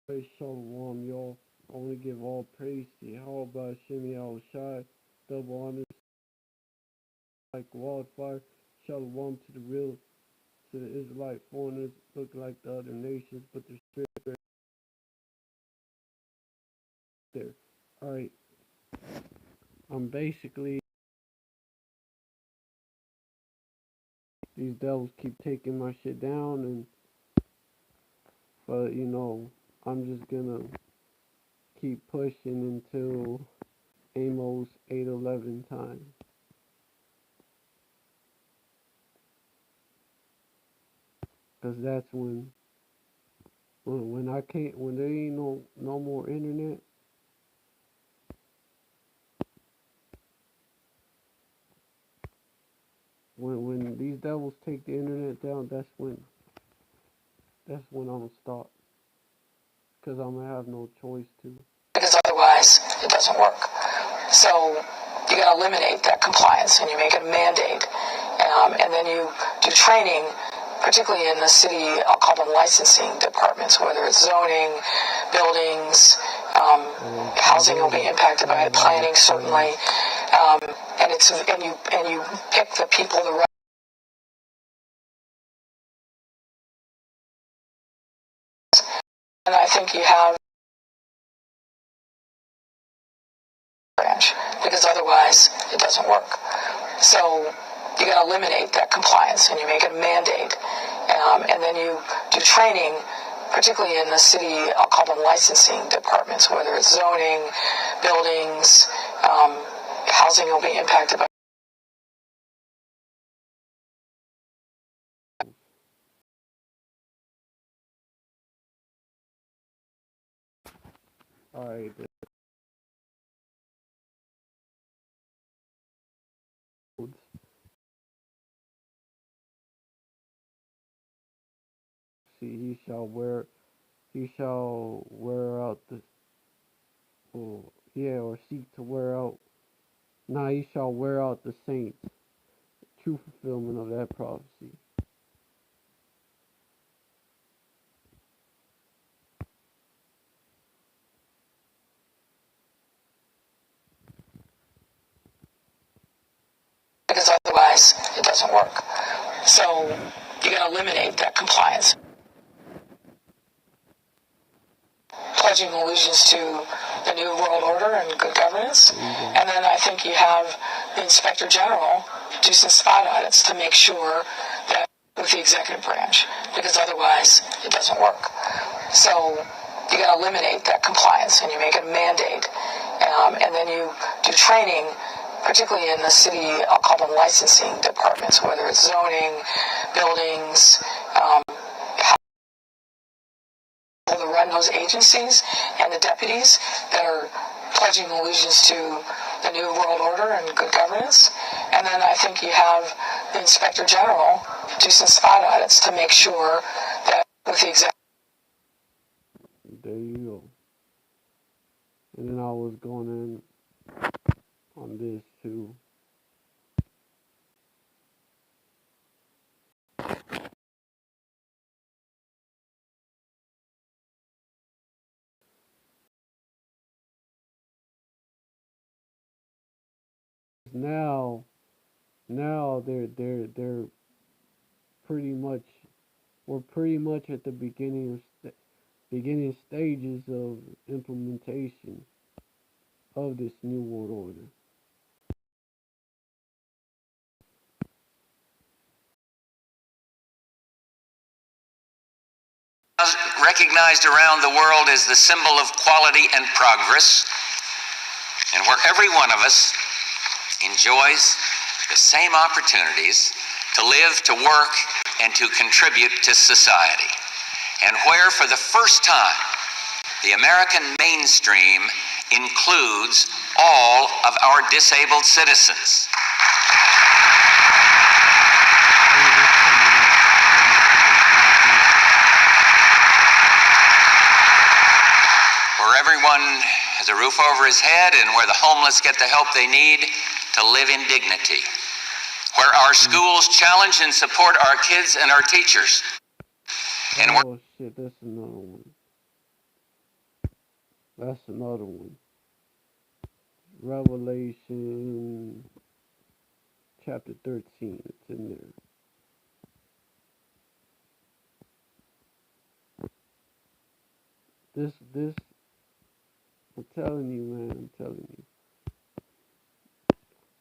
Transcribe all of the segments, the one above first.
Praise Shalom, y'all. I want to give all praise to Yahweh Shemi Al Shai, double honors like wildfire. Shalom to the real, to the Israelite foreigners, look like the other nations, but their spirit there. Alright, I'm basically, these devils keep taking my shit down, but I'm just gonna keep pushing until Amos 8:11 time. Cause that's when I can't, when there ain't no more internet, when these devils take the internet down, that's when I'm gonna stop. Cause I'm gonna have no choice to. Because otherwise, it doesn't work. So you gotta eliminate that compliance, and you make it a mandate, and then you do training, particularly in the city. I'll call them licensing departments, whether it's zoning, buildings, housing will be impacted by it, planning certainly, and you pick the people the right. And I think you have branch, because otherwise it doesn't work. So you got to eliminate that compliance, and you make it a mandate, and then you do training, particularly in the city. I'll call them licensing departments, whether it's zoning, buildings, housing will be impacted by. Alright. See, he shall wear out the, or seek to wear out. Nah, he shall wear out the saints. True fulfillment of that prophecy. Because otherwise it doesn't work. So you got to eliminate that compliance. Pledging allegiance to the New World Order and good governance. And then I think you have the Inspector General do some spot audits to make sure that with the executive branch, because otherwise it doesn't work. So you got to eliminate that compliance, and you make it a mandate, and then you do training, particularly in the city. I'll call them licensing departments, whether it's zoning, buildings, to run those agencies, and the deputies that are pledging allegiance to the New World Order and good governance. And then I think you have the Inspector General do some spot audits to make sure that with the executive. There you go. And then I was going in on this too. Now they're pretty much, we're pretty much at the beginning stages of implementation of this new world order. Recognized around the world as the symbol of quality and progress, and where every one of us enjoys the same opportunities to live, to work, and to contribute to society, and where for the first time the American mainstream includes all of our disabled citizens. Where everyone has a roof over his head, and where the homeless get the help they need to live in dignity. Where our schools challenge and support our kids and our teachers. And shit, that's another one. That's another one. Revelation chapter 13. It's in there. This, I'm telling you, man, I'm telling you.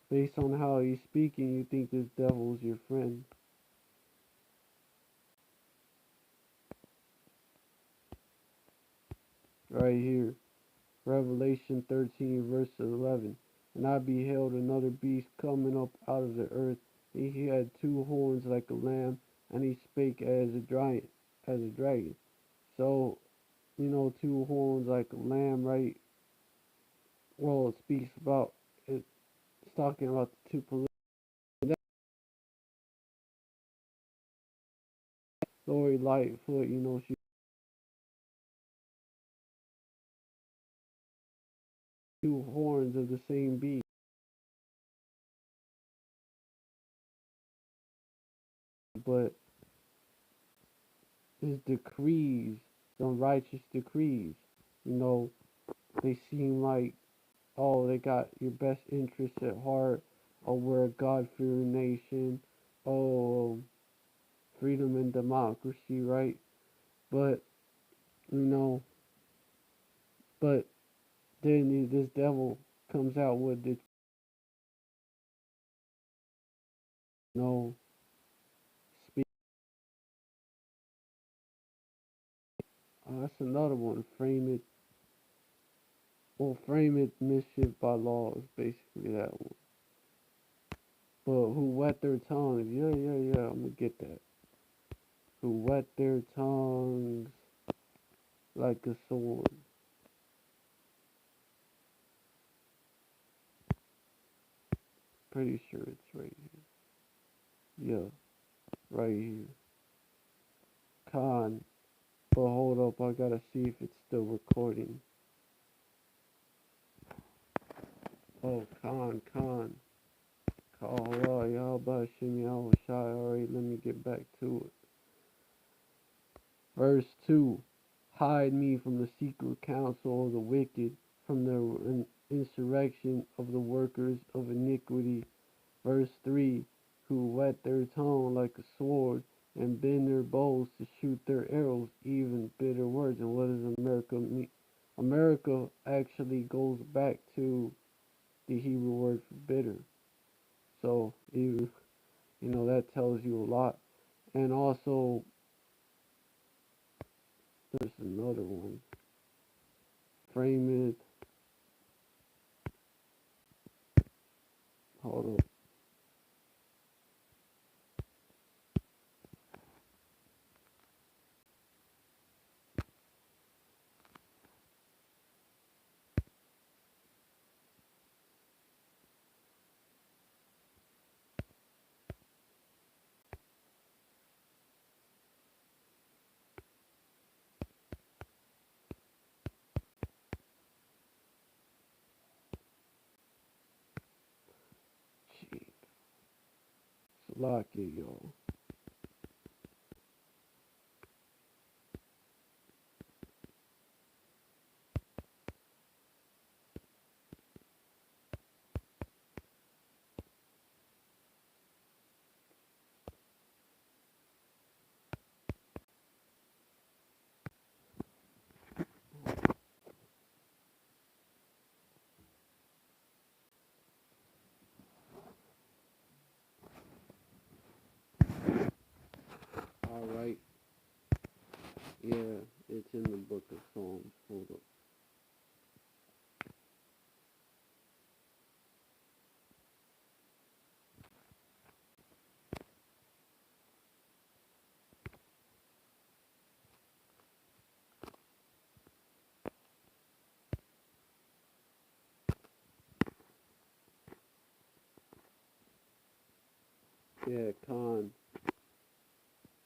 Based on how he's speaking, you think this devil's your friend. Right here. Revelation 13, verse 11. And I beheld another beast coming up out of the earth, and he had two horns like a lamb, and he spake as a dragon. So, two horns like a lamb, right? Well, it speaks about, it's talking about the two political. Lori Lightfoot, she two horns of the same beast. But his decrees, the righteous decrees, they seem like, oh, they got your best interests at heart. Oh, we're a God-fearing nation. Oh, freedom and democracy, right? But, but then this devil comes out with this, speak. That's another one. Frame it mischief by law is basically that one. But who wet their tongues? Yeah, I'm gonna get that. Who wet their tongues like a sword. Pretty sure it's right here. Yeah, right here. Con. But hold up, I gotta see if it's still recording. Oh, con. Call y'all by shimmy, I was shy. Alright, let me get back to it. Verse 2. Hide me from the secret counsel of the wicked, from the insurrection of the workers of iniquity. Verse 3. Who whet their tongue like a sword, and bend their bows to shoot their arrows, even bitter words. And what does America mean? America actually goes back to the Hebrew word for bitter. So, that tells you a lot. And also, there's another one. Frame it. Hold up. Gee, Slocky, y'all. Alright. Yeah, it's in the book of Psalms. Hold up. Yeah, con.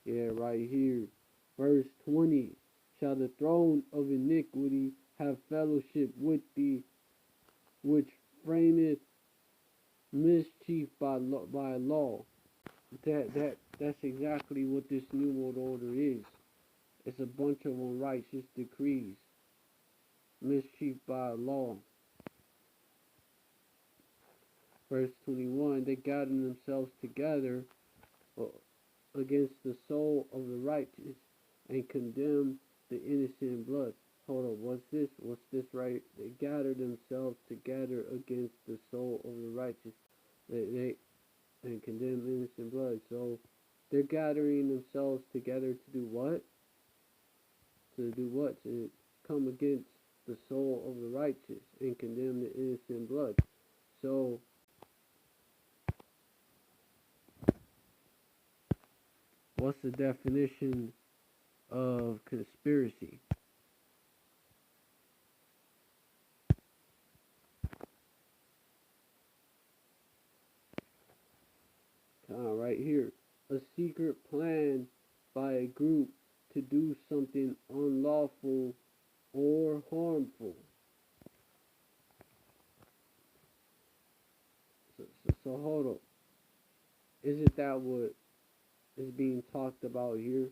Yeah, right here. Verse 20. Shall the throne of iniquity have fellowship with thee, which frameth mischief by law? That's exactly what this new world order is. It's a bunch of unrighteous decrees. mischief by law. Verse 21, they gathered themselves together against the soul of the righteous and condemned the innocent blood. Hold on, what's this? What's this right? They gathered themselves together against the soul of the righteous. They and condemn innocent blood. So they're gathering themselves together to do what? To do what? To come against the soul of the righteous and condemn the innocent blood. So what's the definition of conspiracy? Right here. A secret plan by a group to do something unlawful or harmful. So hold up. Isn't that what is being talked about here?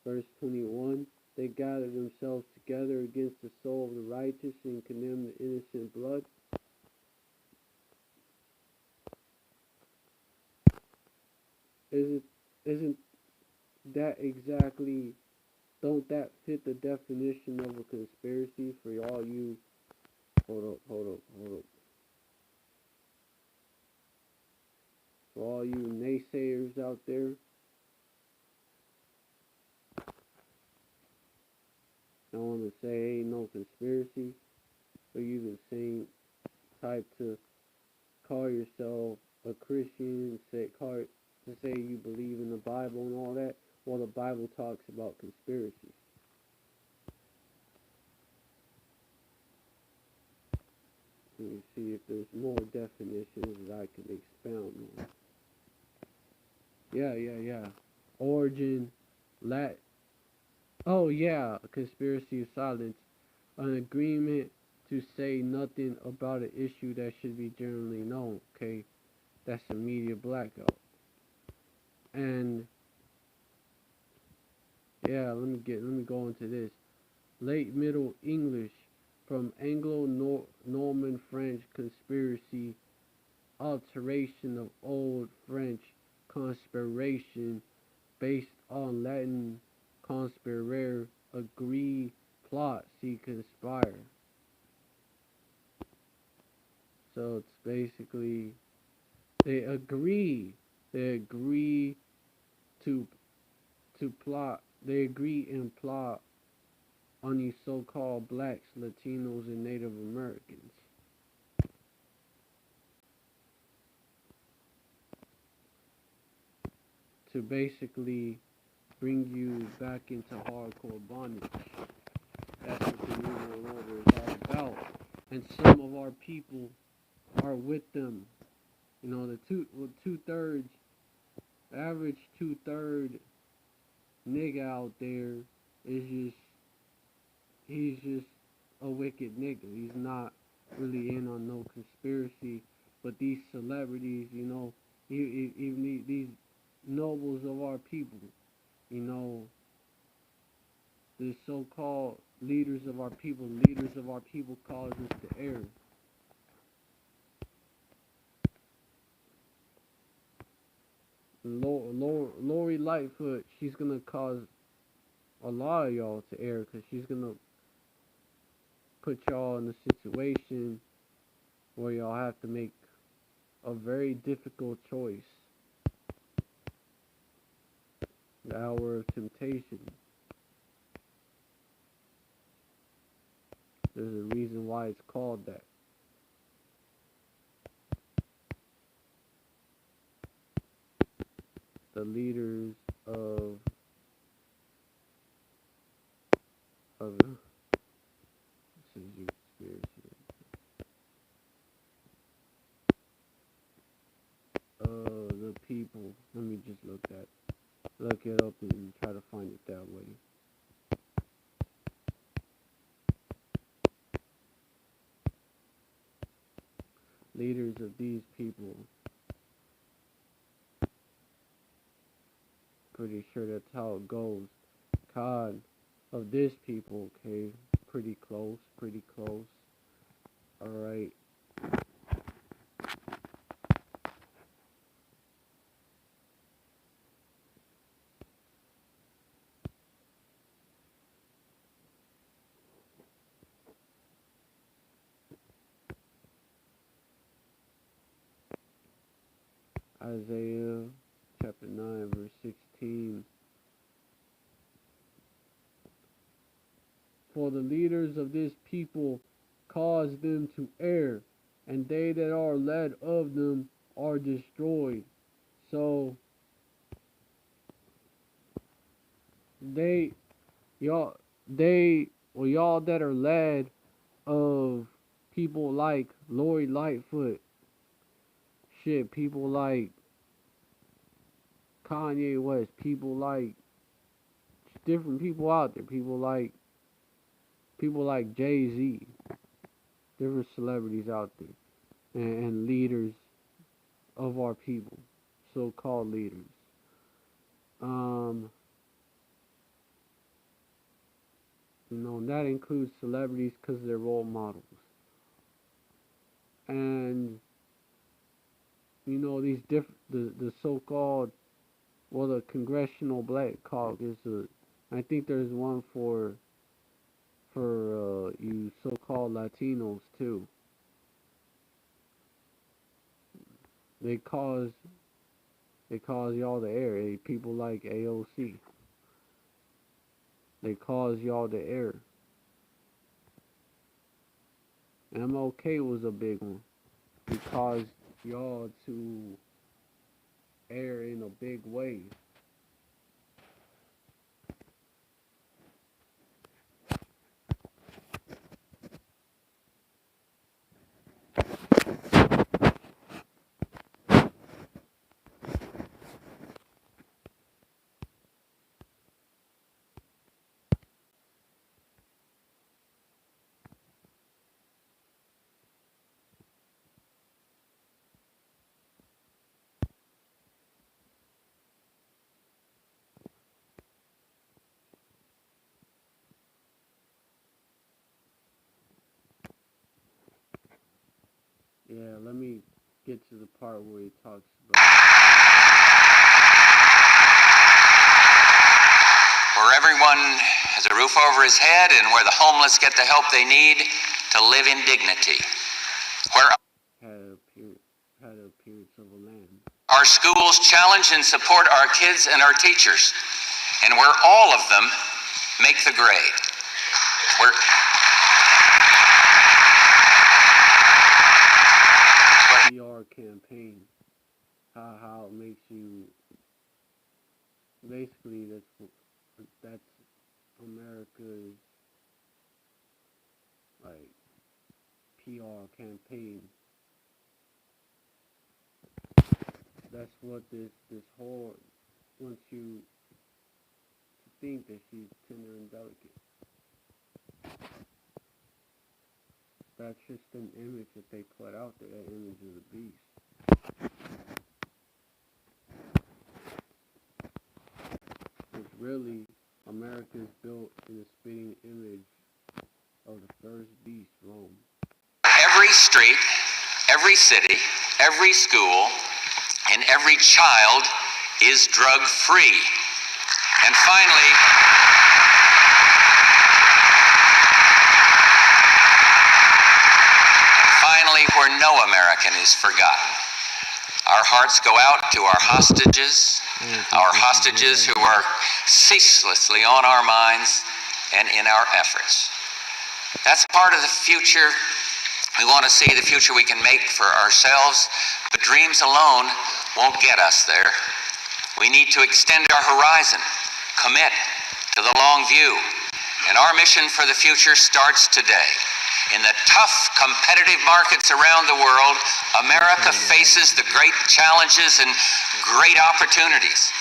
Verse 21, they gathered themselves together against the soul of the righteous and condemned the innocent blood. Isn't that exactly, don't that fit the definition of a conspiracy for all you, hold up. For all you naysayers out there, I want to say ain't no conspiracy for you the same type to call yourself a Christian, to say you believe in the Bible and all that. Well, the Bible talks about conspiracy. Let me see if there's more definitions that I can expound on. Yeah. Origin, conspiracy of silence. An agreement to say nothing about an issue that should be generally known. Okay, that's a media blackout. And yeah, let me go into this. Late Middle English, from Anglo-Norman French conspiracy, alteration of Old French conspiration based on Latin conspirare, agree, plot, see, conspire. So it's basically they agree to plot, they agree and plot on these so-called blacks, Latinos, and Native Americans. To basically bring you back into hardcore bondage. That's what the New World Order is all about. And some of our people are with them. You know, the two-thirds, average two-third nigga out there is he's just a wicked nigga. He's not really in on no conspiracy. But these celebrities, you know, even these nobles of our people, you know, the so-called leaders of our people cause us to err. Lori Lightfoot, she's gonna cause a lot of y'all to err because she's gonna put y'all in a situation where y'all have to make a very difficult choice. The hour of temptation. There's a reason why it's called that. The leaders of this is your conspiracy. The people. Let me just look it up and try to find it that way. Leaders of these people. pretty sure that's how it goes. God of this people, okay? Pretty close, pretty close. Alright. Isaiah chapter 9 verse 16. For the leaders of this people cause them to err, and they that are led of them are destroyed. So y'all that are led of people like Lori Lightfoot, shit, people like Kanye West, people like different people out there, people like Jay-Z, different celebrities out there, and leaders of our people, so-called leaders. And that includes celebrities because they're role models. And these the so-called, the Congressional Black Caucus. I think there's one for you so-called Latinos too. They cause y'all to err. People like AOC. They cause y'all to err. MLK was a big one. He caused y'all to err in a big way. Yeah, let me get to the part where he talks about where everyone has a roof over his head and where the homeless get the help they need to live in dignity. Where had an appearance of a lamb. Our schools challenge and support our kids and our teachers, and where all of them make the grade. Where PR campaign, how it makes you, basically that's America's like PR campaign. That's what this whole wants you to think that she's tender and delicate. That's just an image that they put out there, that image of the beast. It's really, America is built in a spitting image of the first beast, Rome. every street, every city, every school, and every child is drug-free. And finally, where no American is forgotten. Our hearts go out to our hostages who are ceaselessly on our minds and in our efforts. That's part of the future. We want to see the future we can make for ourselves, but dreams alone won't get us there. We need to extend our horizon, commit to the long view, and our mission for the future starts today. In the tough, competitive markets around the world, America faces the great challenges and great opportunities.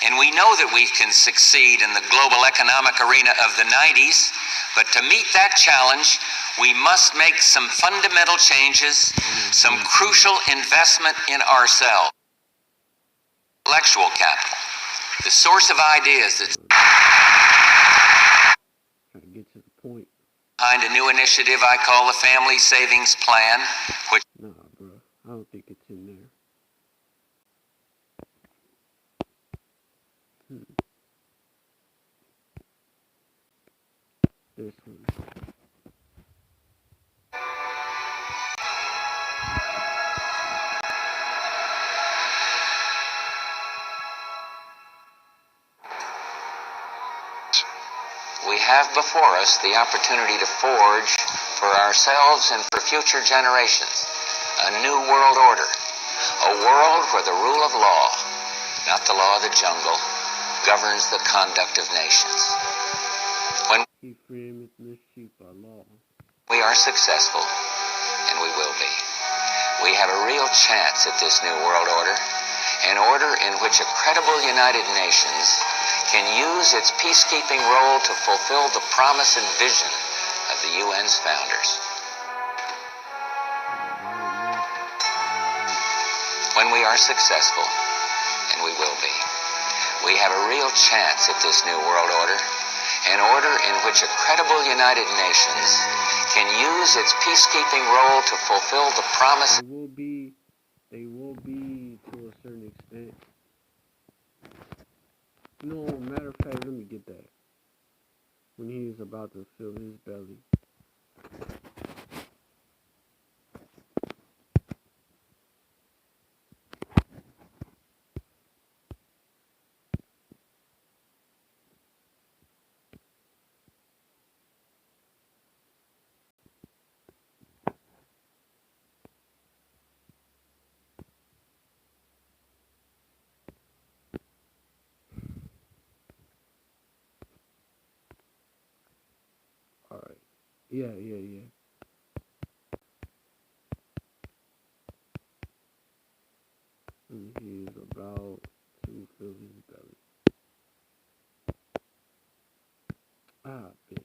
And we know that we can succeed in the global economic arena of the 90s, but to meet that challenge, we must make some fundamental changes, some crucial investment in ourselves. Intellectual capital, The source of ideas that's trying to get to the point. behind a new initiative I call the Family Savings Plan, which... Nah, bro. I don't think it's in there. This one. We have before us the opportunity to forge for ourselves and for future generations a new world order, a world where the rule of law, not the law of the jungle, governs the conduct of nations. When Ephraim is no sheep by law. we are successful, and we will be, we have a real chance at this new world order, an order in which a credible United Nations can use its peacekeeping role to fulfill the promise and vision of the UN's founders. When we are successful, and we will be, we have a real chance at this new world order, an order in which a credible United Nations can use its peacekeeping role to fulfill the promise. They will be to a certain extent. No, matter of fact, let me get that. When he is about to fill his belly. Alright. Yeah. And he is about to fill his belly. Ah, bitch.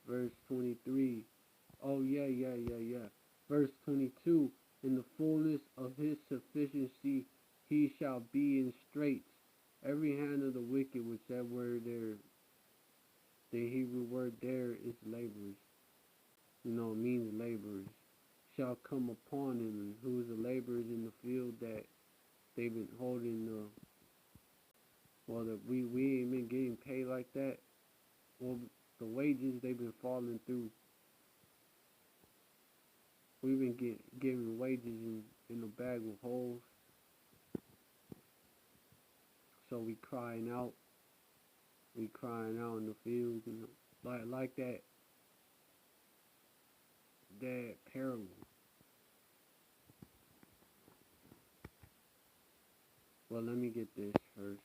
Verse 23. Oh, yeah. Verse 22. In the fullness of his sufficiency, he shall be in straits. Every hand of the wicked, which that word there, the Hebrew word there is laborers. It means laborers. Shall come upon him, and who's the laborers in the field that they've been holding that we ain't been getting paid like that. Well, the wages they've been falling through. We've been giving wages in a bag of holes. So we crying out. We crying out in the fields, like that parable. Well, let me get this first.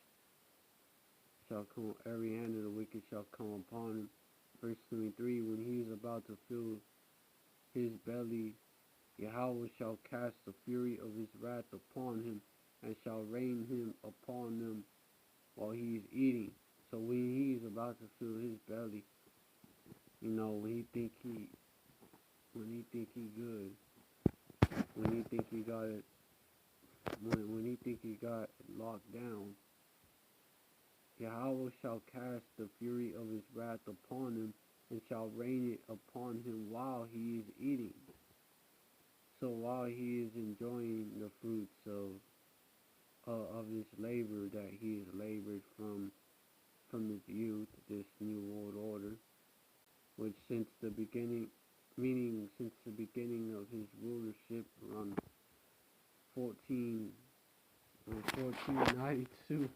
Shall come, every hand of the wicked shall come upon him. Verse 23, when he is about to fill his belly, Yahweh shall cast the fury of his wrath upon him, and shall rain him upon them while he is eating. So when he is about to fill his belly, when he think he good, when he think he got it, when he think he got it locked down, Yahweh shall cast the fury of his wrath upon him, and shall rain it upon him while he is eating. So while he is enjoying the fruits of this labor that he has labored from his youth, this new world order, which since the beginning of his rulership around 1492,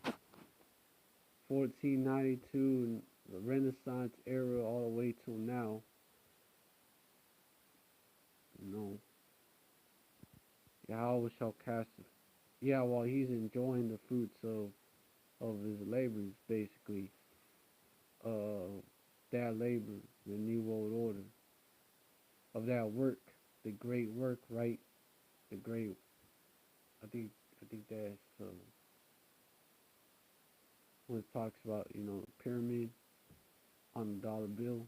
1492 and the Renaissance era all the way till now. Yahweh shall cast, while he's enjoying the fruits of his labors, basically, that labor, the New World Order, of that work, the great work, right? The great, I think that's when it talks about, pyramid on the dollar bill.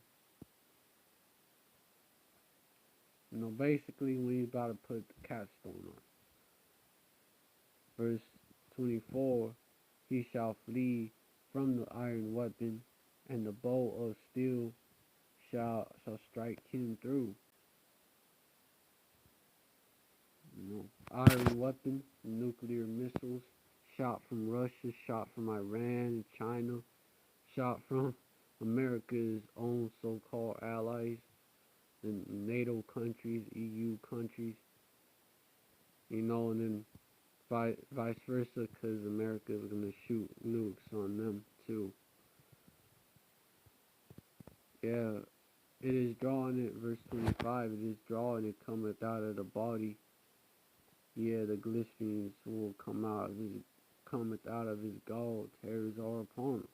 Basically when he's about to put the capstone on. Verse 24, he shall flee from the iron weapon, and the bow of steel shall strike him through. Iron weapon, nuclear missiles, shot from Russia, shot from Iran and China, shot from America's own so-called allies, the NATO countries, EU countries, and then vice versa, because America is going to shoot nukes on them too. Yeah, it is drawing it, verse 25, it is drawing it cometh out of the body. Yeah, the glisterings will cometh out of his gall, tears are upon him.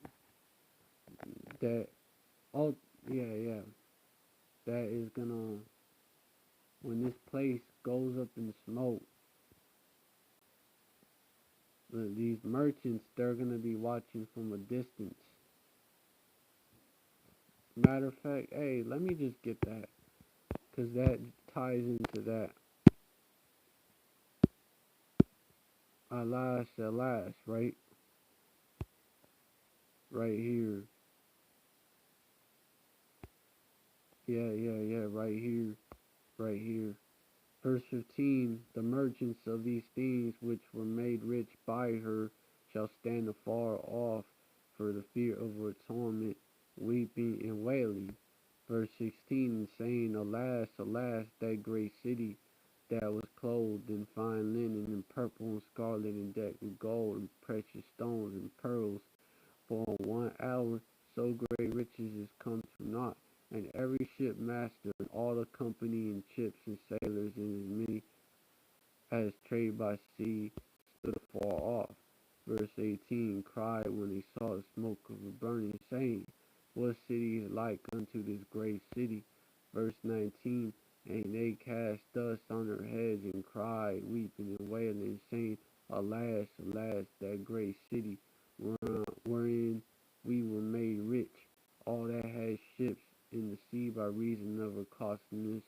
That is gonna, when this place goes up in smoke, these merchants, they're gonna be watching from a distance. Matter of fact, hey, let me just get that, because that ties into that. Alas, right? Right here. Yeah, right here. Verse 15, the merchants of these things which were made rich by her shall stand afar off for the fear of her torment, weeping and wailing. Verse 16, saying, alas, that great city that was clothed in fine linen and purple and scarlet and decked with gold and precious stones and pearls, for in 1 hour so great riches is come to naught. And every shipmaster and all the company and ships and sailors and as many as trade by sea stood afar off. Verse 18, cried when they saw the smoke of a burning, saying, what city is like unto this great city? Verse 19, and they cast dust on their heads and cried, weeping and wailing, saying, alas, that great city, wherein we were made rich, all that had ships in the sea by reason of her costliness,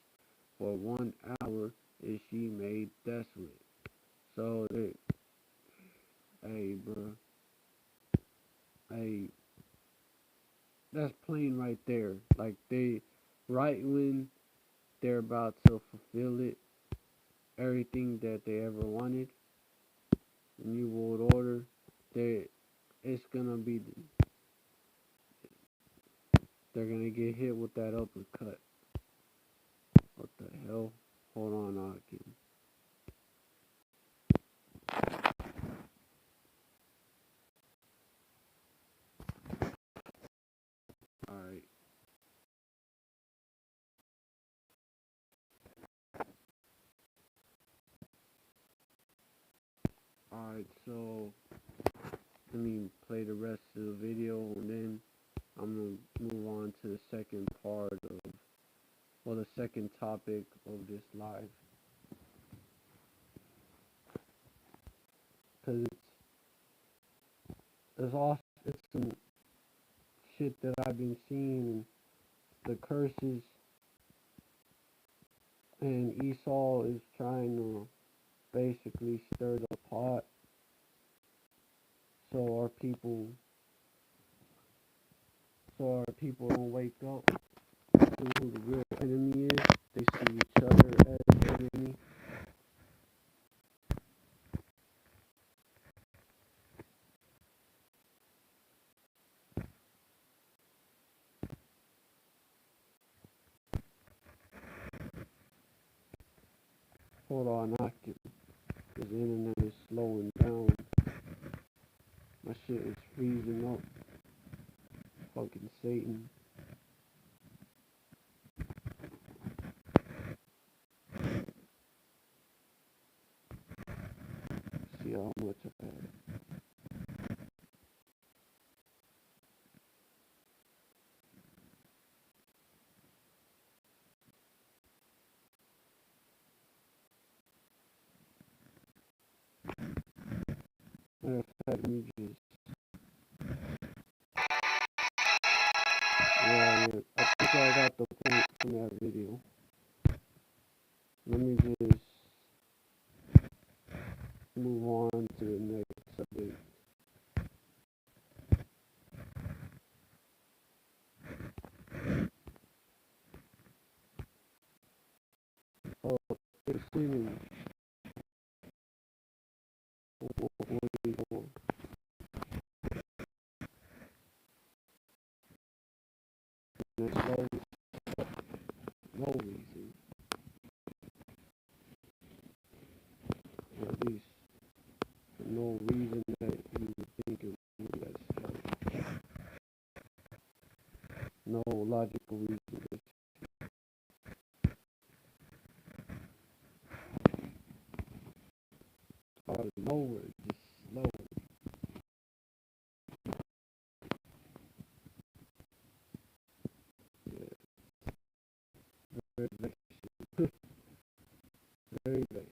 for 1 hour is she made desolate. So, hey, bro, hey, that's plain right there. Like, right when they're about to fulfill it, everything that they ever wanted, the New World Order, it's gonna be, they're gonna get hit with that uppercut. What the hell? Hold on, again. Alright. Alright, so let me play the rest of the video and then I'm going to move on to the second part of, the second topic of this live. Because it's some shit that I've been seeing, and the curses, and Esau is trying to basically stir the pot so our people don't wake up to who the real enemy is. They see each other as the enemy. Hold on, the internet is slowing down. My shit is freezing up. Satan. See how much I had. Matter of fact, let me just, yeah, I think I got the point from that video. Let me just move on to the next subject. Oh, excuse me. What are you doing? Next slide. No reason. Or at least for no reason that you would think it would be that slow. No logical reason. Out of nowhere, just slow. Yeah, very vexing. Very vexing.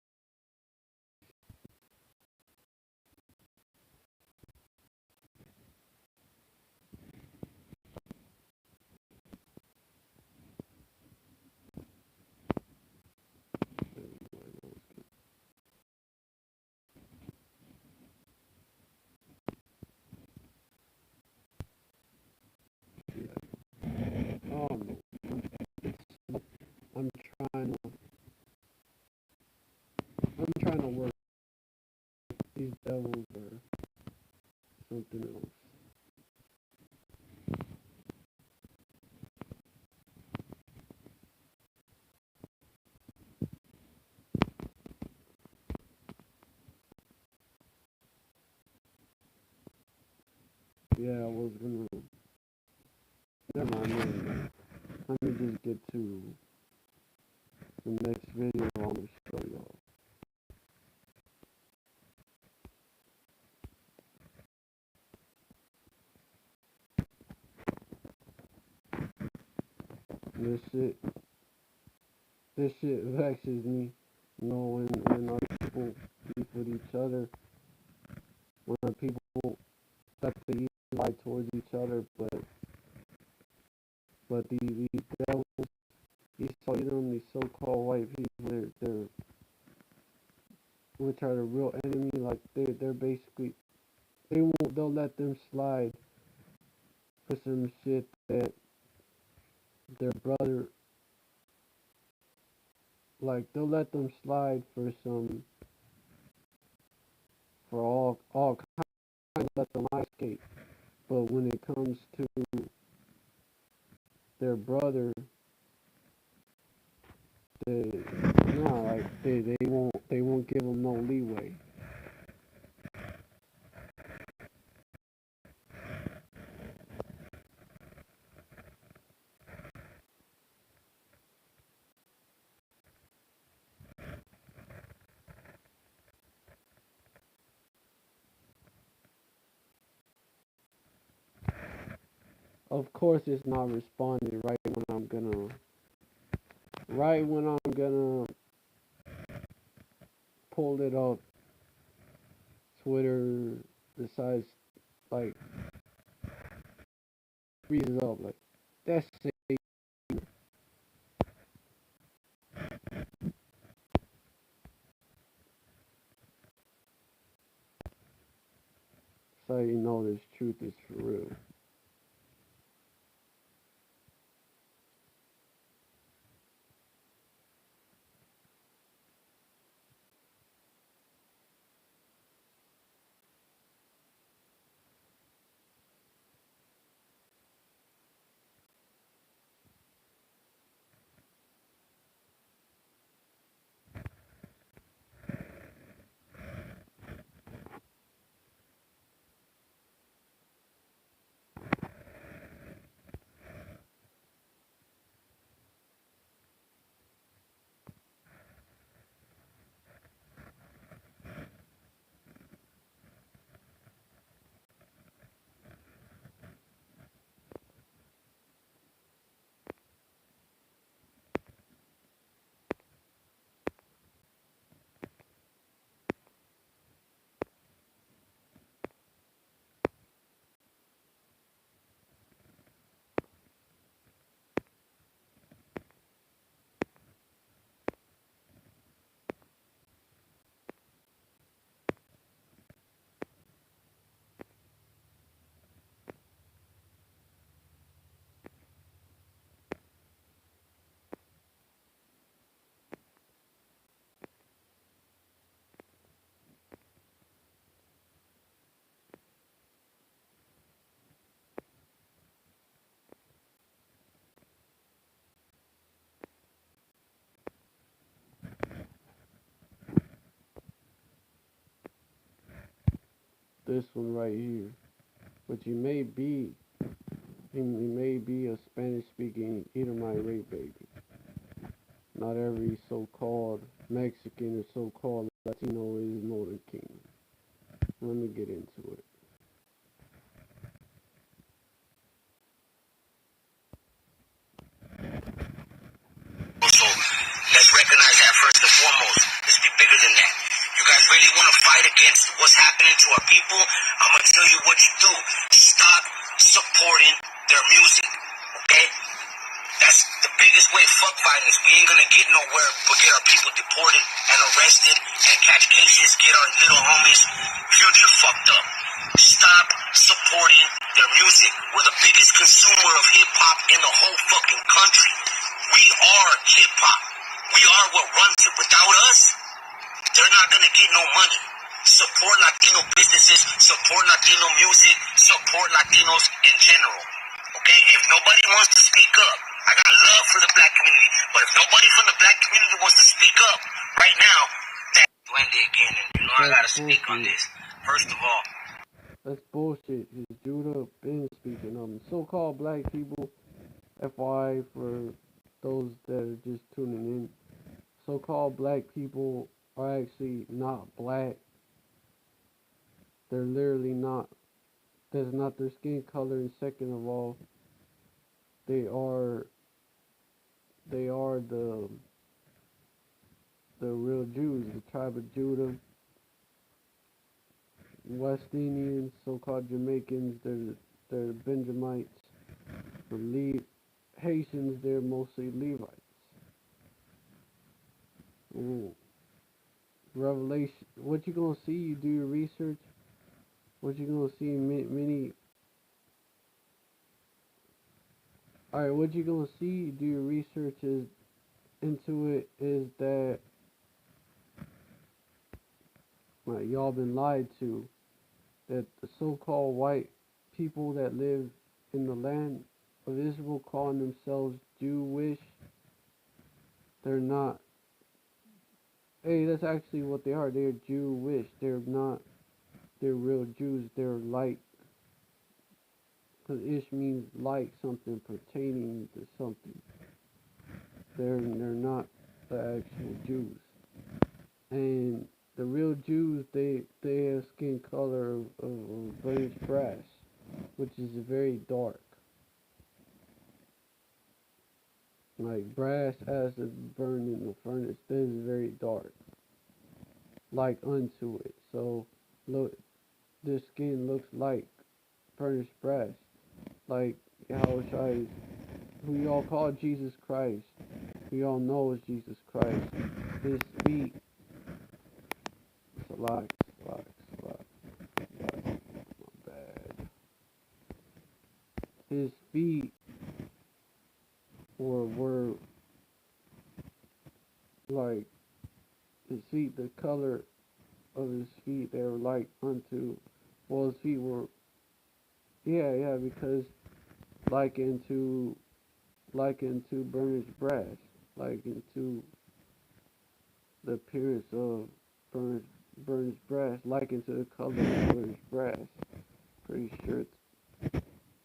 Oh no, I'm trying to, work these devils or something else. Yeah, I was gonna, never mind. Let me just get to the next video I want to show y'all. This shit vexes me, you know, when our people beef with each other, when our people start to lie towards each other, but these devils, these so-called white people, they're which are the real enemy, like they're basically, they'll let them slide for some shit that their brother, like they'll let them slide for all kinds, let them escape. But when it comes to their brother, they won't give them no leeway. Of course, it's not responding right when I'm gonna pull it up. Twitter decides, like, freezes up, like, that's it. So you know this truth is for real. this one right here. But he may be a Spanish-speaking Ephraim rape baby. Not every so-called Mexican or so-called Latino is Northern Kingdom. Let me get into it. So let's recognize that first and foremost. Let's be bigger than that. You guys really want to fight against what's happening to our people? I'm going to tell you what you do. Stop supporting their music, okay? That's the biggest way fuck fighting is. We ain't going to get nowhere but get our people deported and arrested and catch cases, get our little homies' future fucked up. Stop supporting their music. We're the biggest consumer of hip-hop in the whole fucking country. We are hip-hop. We are what runs it. Without us, they're not going to get no money. Support Latino businesses, support Latino music, support Latinos in general. Okay? If nobody wants to speak up, I got love for the black community, but if nobody from the black community wants to speak up right now, that's Duende again, and you know I got to speak on this. First of all, that's bullshit. His Iudah been speaking on so-called black people. FYI for those that are just tuning in, so-called black people are actually not black. They're literally not. That's not their skin color. And second of all, they are the real Jews, the tribe of Judah. West Indians, so-called Jamaicans, they're Benjamites. The Haitians, they're mostly Levites. Revelation, what you gonna see? You do your research. What you gonna see? Many. All right, what you gonna see? Do your research into it is that y'all been lied to. That the so-called white people that live in the land of Israel calling themselves Jewish, they're not. Hey, that's actually what they are. They're Jewish. They're not. They're real Jews. They're like. Because ish means like something, pertaining to something. They're not the actual Jews. And the real Jews, they have skin color of burnished brass, which is very dark. Like brass as it's burned in the furnace, this is very dark. Like unto it. So look, this skin looks like burnished brass. Like Yahushua, who y'all call Jesus Christ, who y'all know is Jesus Christ. His feet, my bad. His feet were like, his feet, the color of his feet, they were like unto, well, his feet were, yeah, because likened to burnished brass, likened to the appearance of burnished brass, likened to the color of burnished brass. Pretty sure it's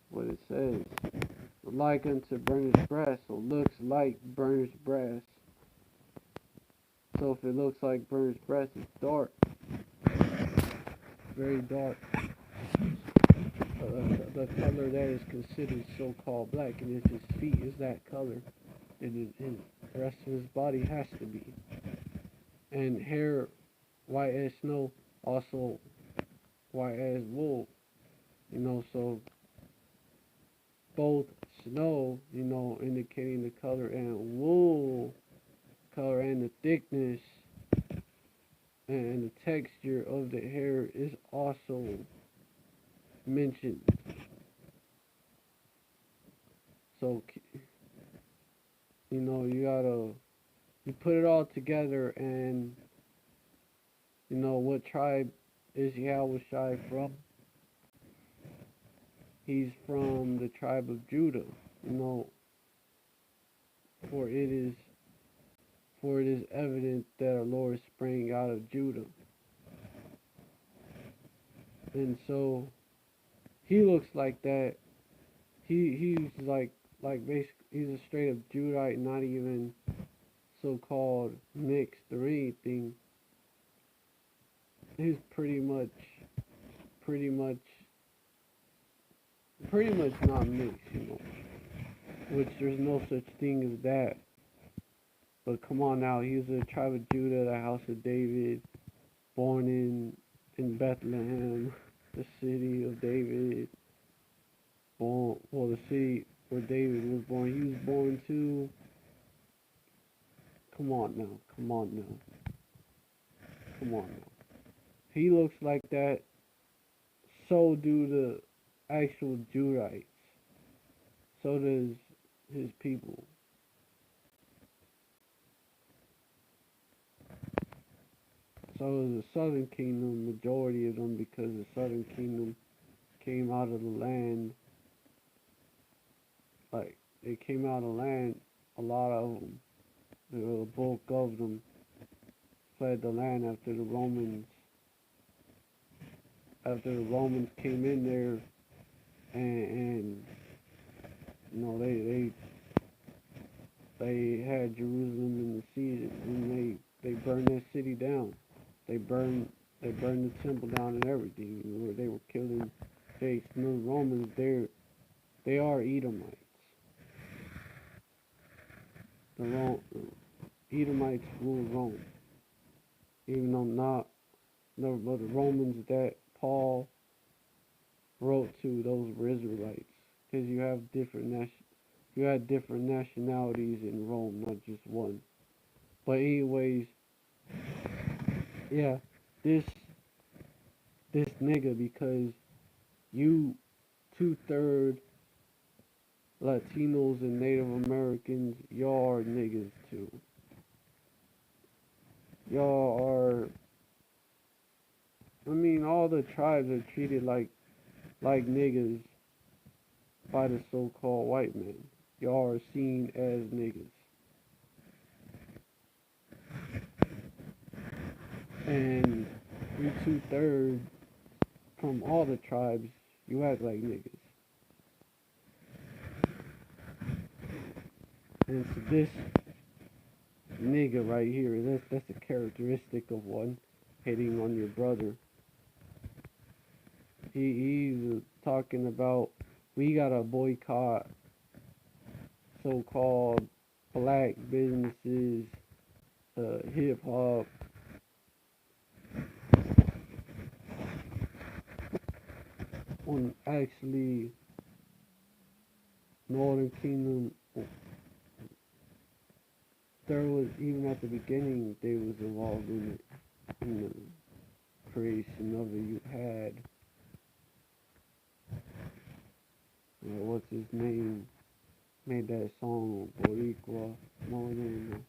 what it says. Likened to burnished brass, so looks like burnished brass. So if it looks like burnished brass, it's dark. Very dark. The color that is considered so-called black, and if his feet is that color, then the rest of his body has to be. And hair white as snow, also white as wool. So both snow, indicating the color, and wool, color and the thickness and the texture of the hair is also mentioned. So, you put it all together, and, what tribe is Yahushua from? He's from the tribe of Judah, for it is evident that our Lord sprang out of Judah. And so he looks like that. He's like basically he's a straight up Judite, not even so-called mixed or anything. He's pretty much not mixed, you know. Which there's no such thing as that. But come on now, he was a tribe of Judah, the house of David, born in Bethlehem, the city of David. The city where David was born. He was born to. Come on now. He looks like that. So do the actual Judites. So does his people. So is the southern kingdom, majority of them, because the southern kingdom came out of the land. Like, they came out of the land, a lot of them, the bulk of them, fled the land after the Romans came in there, and you know, they had Jerusalem in the siege, and they burned that city down. They burned the temple down and everything. Where they were killing the Romans. They are Edomites. The Edomites ruled Rome, even though but the Romans that Paul wrote to, those were Israelites, because you had different nationalities in Rome, not just one. But anyways, yeah, this nigga, because you 2/3 Latinos and Native Americans, y'all are niggas too. Y'all are, I mean, all the tribes are treated like niggas by the so-called white man. Y'all are seen as niggas. And you 2/3 from all the tribes, you act like niggas. And so this nigga right here, that's a characteristic of one hitting on your brother. He's talking about, we gotta boycott so-called black businesses, hip hop, when actually Northern Kingdom, there was, even at the beginning, they was involved in the creation of it. You had, what's his name, made that song, Boricua, Morning,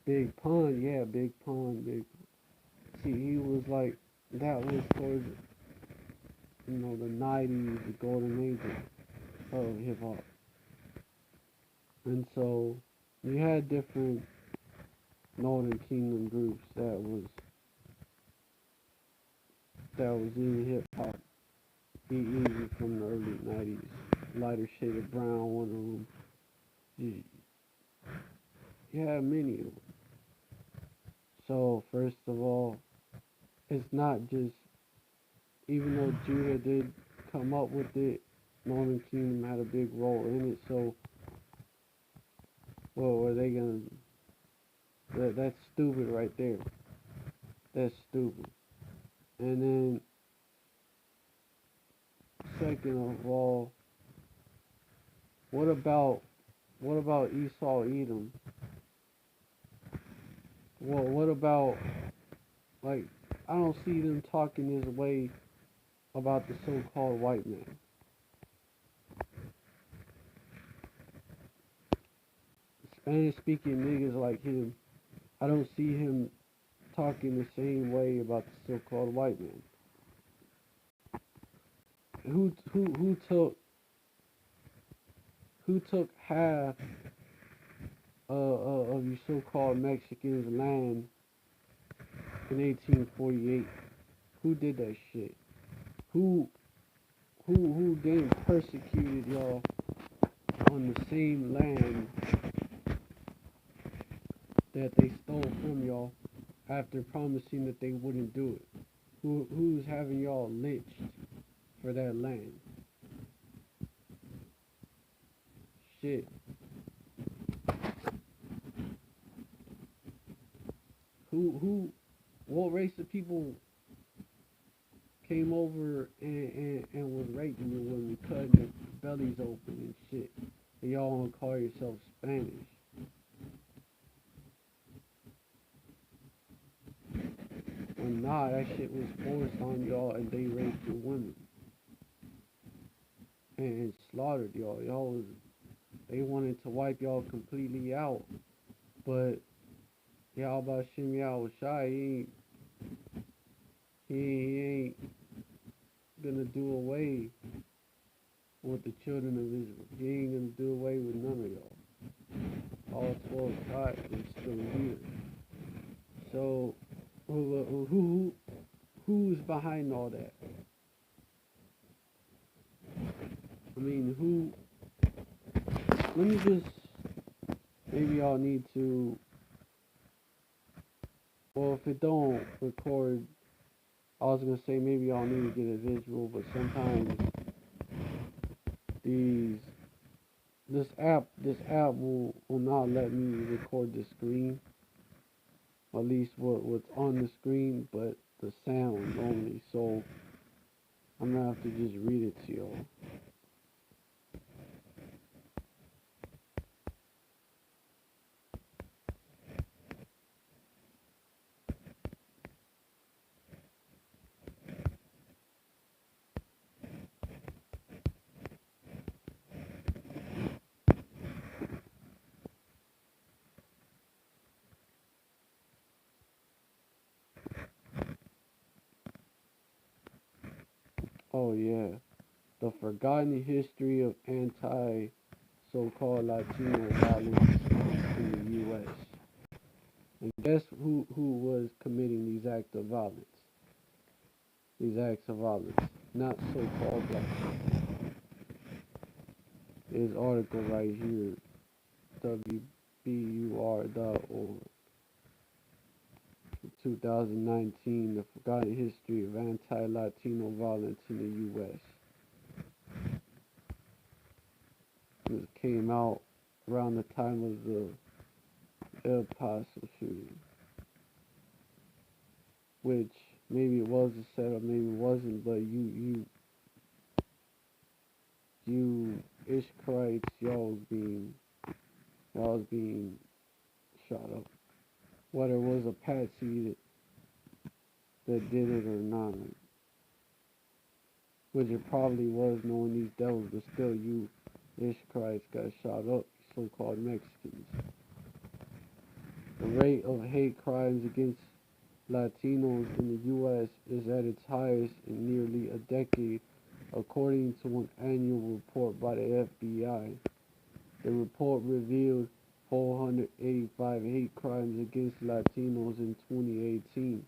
Big Pun, yeah, Big Pun, see, he was like, that was towards, the 90s, the golden age of hip-hop. And so, you had different Northern Kingdom groups that was in hip-hop, even from the early 90s, Lighter Shade of Brown, one of them. You had many of them. So, first of all, it's not just, even though Judah did come up with it, Northern Kingdom had a big role in it, so, well, are they gonna, that's stupid right there. That's stupid. And then, second of all, what about Esau, Edom? Well, what about, like, I don't see them talking this way about the so-called white man. Spanish-speaking niggas like him, I don't see him talking the same way about the so-called white man. Who took half of you so-called Mexicans land in 1848. Who did that shit? Who then persecuted y'all on the same land that they stole from y'all after promising that they wouldn't do it? Who's having y'all lynched for that land? Shit. What race of people came over and was raping you when we cutting their bellies open and shit? And y'all wanna call yourself Spanish? Well, nah, that shit was forced on y'all and they raped your women. And slaughtered y'all. They wanted to wipe y'all completely out. But y'all about Shimmy was shy, he ain't gonna do away with the children of Israel. He ain't gonna do away with none of y'all. All 12 tribes are still here. So who's behind all that? I mean, let me just, maybe y'all need to, well, if it don't record, I was gonna say maybe y'all need to get a visual, but sometimes this app will not let me record the screen, at least what's on the screen, but the sound only. So I'm gonna have to just read it to y'all. Oh yeah, the forgotten history of anti so-called Latino violence in the U.S. And guess who was committing these acts of violence? Not so-called black people. This article right here, WBUR.org, 2019, the forgotten history of anti-Latino violence in the U.S. This came out around the time of the El Paso shooting, which maybe it was a setup, maybe it wasn't, but you Ishkarites, y'all was being shot up. Whether it was a patsy that did it or not, which it probably was, knowing these devils, but still you Ishkarites got shot up, so-called Mexicans. The rate of hate crimes against Latinos in the U.S. is at its highest in nearly a decade, according to an annual report by the FBI. The report revealed 485 hate crimes against Latinos in 2018.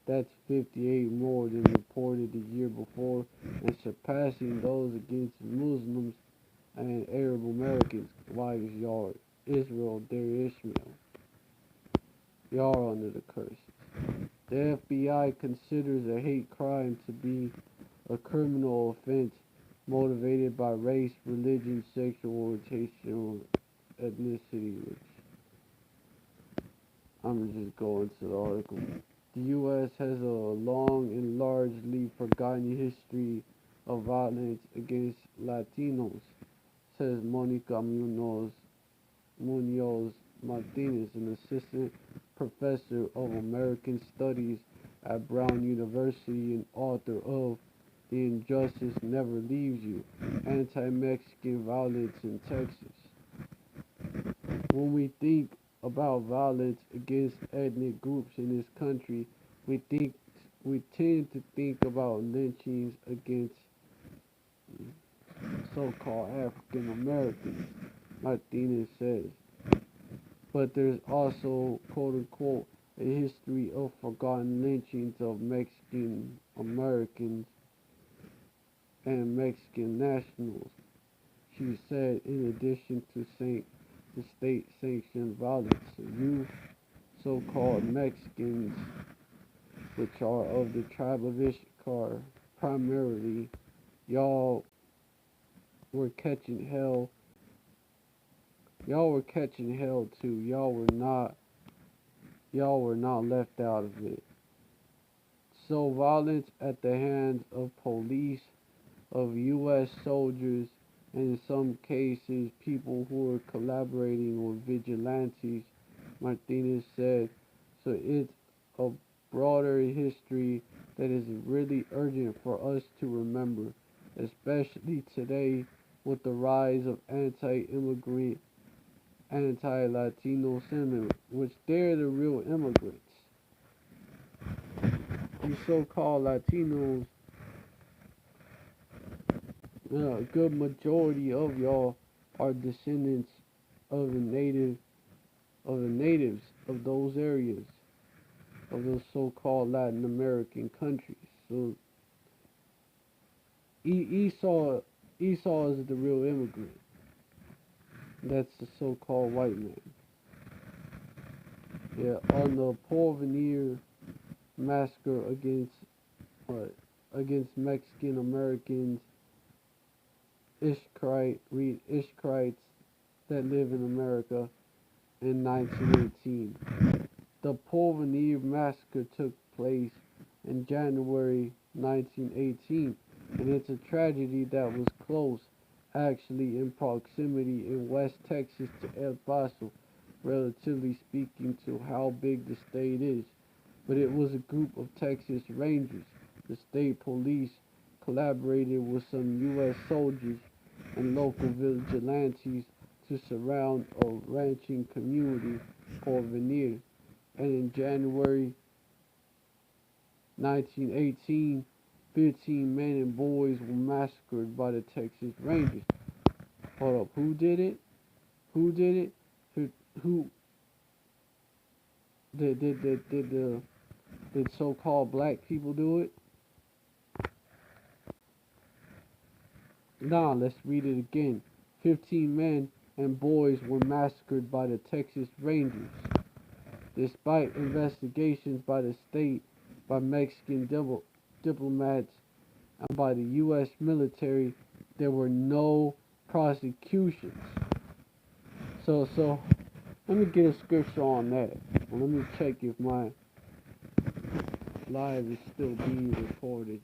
That's 58 more than reported the year before and surpassing those against Muslims and Arab Americans. Why is y'all Israel, their Ishmael? Y'all under the curse. The FBI considers a hate crime to be a criminal offense motivated by race, religion, sexual orientation, or ethnicity, which I'm just going to the article. The U.S. has a long and largely forgotten history of violence against Latinos, says Monica Munoz Martinez, an assistant professor of American Studies at Brown University and author of The Injustice Never Leaves You, Anti-Mexican Violence in Texas. When we think about violence against ethnic groups in this country, we tend to think about lynchings against so-called African Americans, Martinez says. but there's also, quote unquote, a history of forgotten lynchings of Mexican Americans and Mexican nationals. She said, in addition to the state-sanctioned violence, you so-called Mexicans, which are of the tribe of Ishkar, primarily, y'all were catching hell. Y'all were catching hell too. Y'all were not left out of it. So violence at the hands of police, of U.S. soldiers, and in some cases people who were collaborating with vigilantes, Martinez said. So it's a broader history that is really urgent for us to remember, especially today with the rise of anti-immigrant, anti-Latino sentiment, which they're the real immigrants. These so-called Latinos, a good majority of y'all are descendants of the natives of those areas, of those so-called Latin American countries. So Esau is the real immigrant. That's the so-called white man. Yeah, on the Porvenir massacre against Mexican Americans, Ishkarites that live in America in 1918. The Porvenir massacre took place in January 1918, and it's a tragedy that was close, actually in proximity in West Texas to El Paso, relatively speaking to how big the state is. But it was a group of Texas Rangers. The state police collaborated with some U.S. soldiers and local vigilantes to surround a ranching community called Veneer. And in January 1918, 15 men and boys were massacred by the Texas Rangers. Hold up, who did it? Who did it? Who did so-called black people do it? Nah, let's read it again. 15 men and boys were massacred by the Texas Rangers. Despite investigations by the state, by Mexican diplomats, and by the U.S. military, there were no prosecutions. So let me get a scripture on that. Let me check if my live is still being recorded.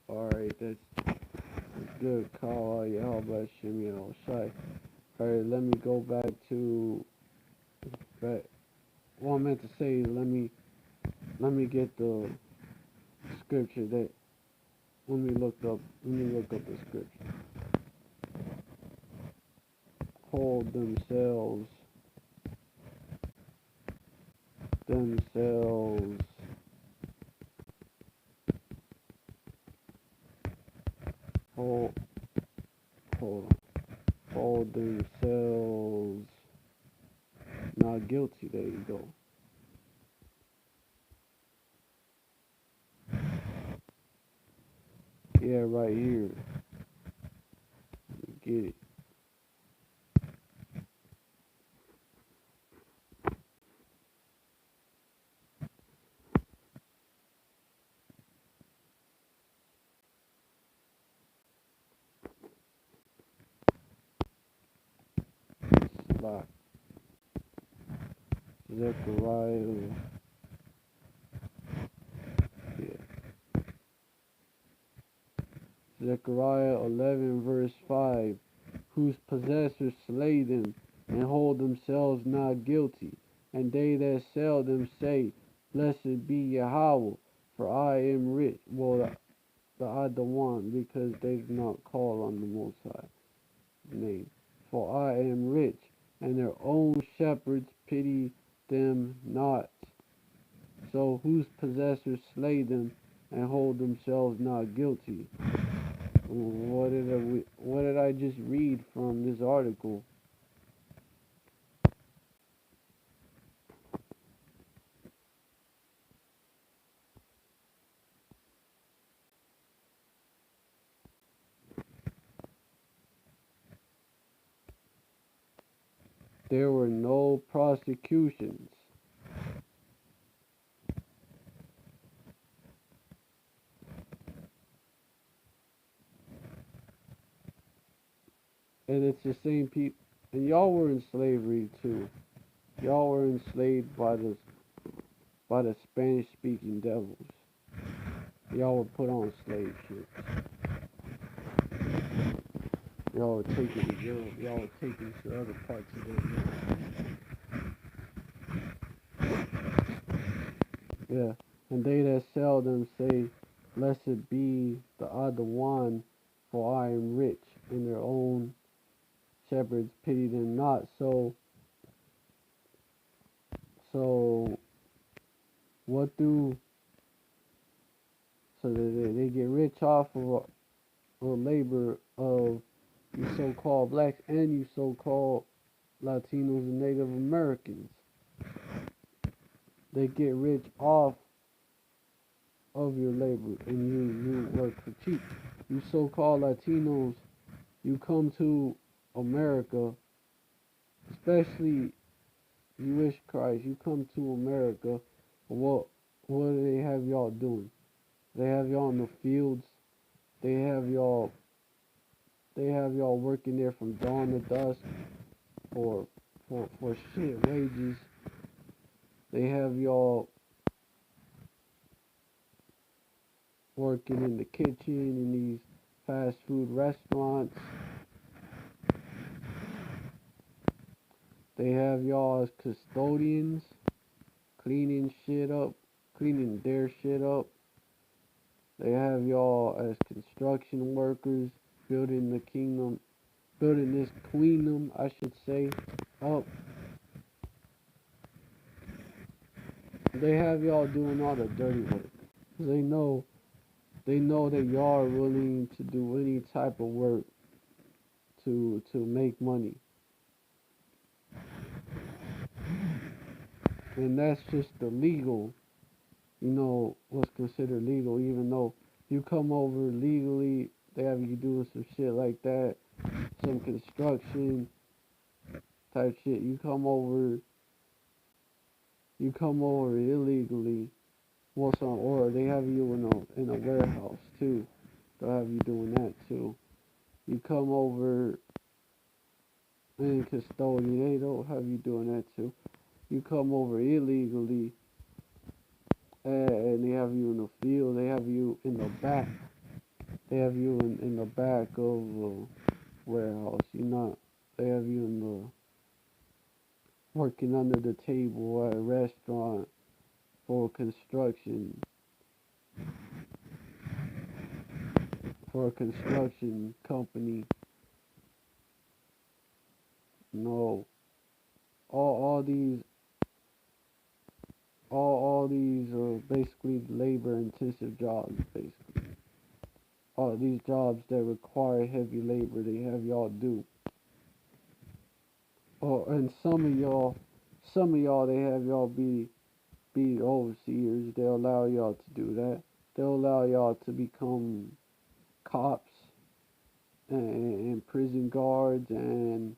Alright, that's a good call. How about Shimmy Shy? Alright, let me go back to what I meant to say. Let me get the scripture that let me look up the scripture. Called themselves hold themselves not guilty. There you go. Yeah, right here. Get it. Slot. Zechariah. Yeah. Zechariah 11 verse 5. Whose possessors slay them and hold themselves not guilty, and they that sell them say, Blessed be Yahweh, for I am rich. Well, the I the one, because they do not call on the Most High name. For I am rich, and their own shepherds pity them not. So whose possessors slay them and hold themselves not guilty? What did I just read from this article? there were no prosecutions. And it's the same people. And y'all were in slavery too. Y'all were enslaved by the Spanish-speaking devils. Y'all were put on slave ships. Y'all were taken to Europe. Y'all were taken to other parts of the world. Yeah. And they that sell them say, blessed be the aduersaries, for I am rich, and their own shepherds pity them not. So what do, so they get rich off of labor of you so-called blacks and you so-called Latinos and Native Americans. They get rich off of your labor and you work for cheap. You so-called Latinos, you come to America, especially you wish Christ, you come to America, what do they have y'all doing? They have y'all in the fields. They have y'all working there from dawn to dusk for shit wages. They have y'all working in the kitchen in these fast food restaurants. They have y'all as custodians, cleaning their shit up. They have y'all as construction workers, building this queendom, I should say, up. They have y'all doing all the dirty work. They know that y'all are willing to do any type of work to make money. And that's just the legal, what's considered legal, even though you come over legally, they have you doing some shit like that, some construction type shit. You come over illegally, or they have you in a warehouse too. They'll have you doing that too. You come over in custodian, they don't have you doing that too. You come over illegally, and they have you in the field. They have you in the back. They have you in the back of a warehouse. They have you in the working under the table at a restaurant for construction. For a construction company. No. All these are basically labor-intensive jobs, basically. All these jobs that require heavy labor, they have y'all do. And some of y'all, they have y'all be overseers. They'll allow y'all to do that. They'll allow y'all to become cops and prison guards and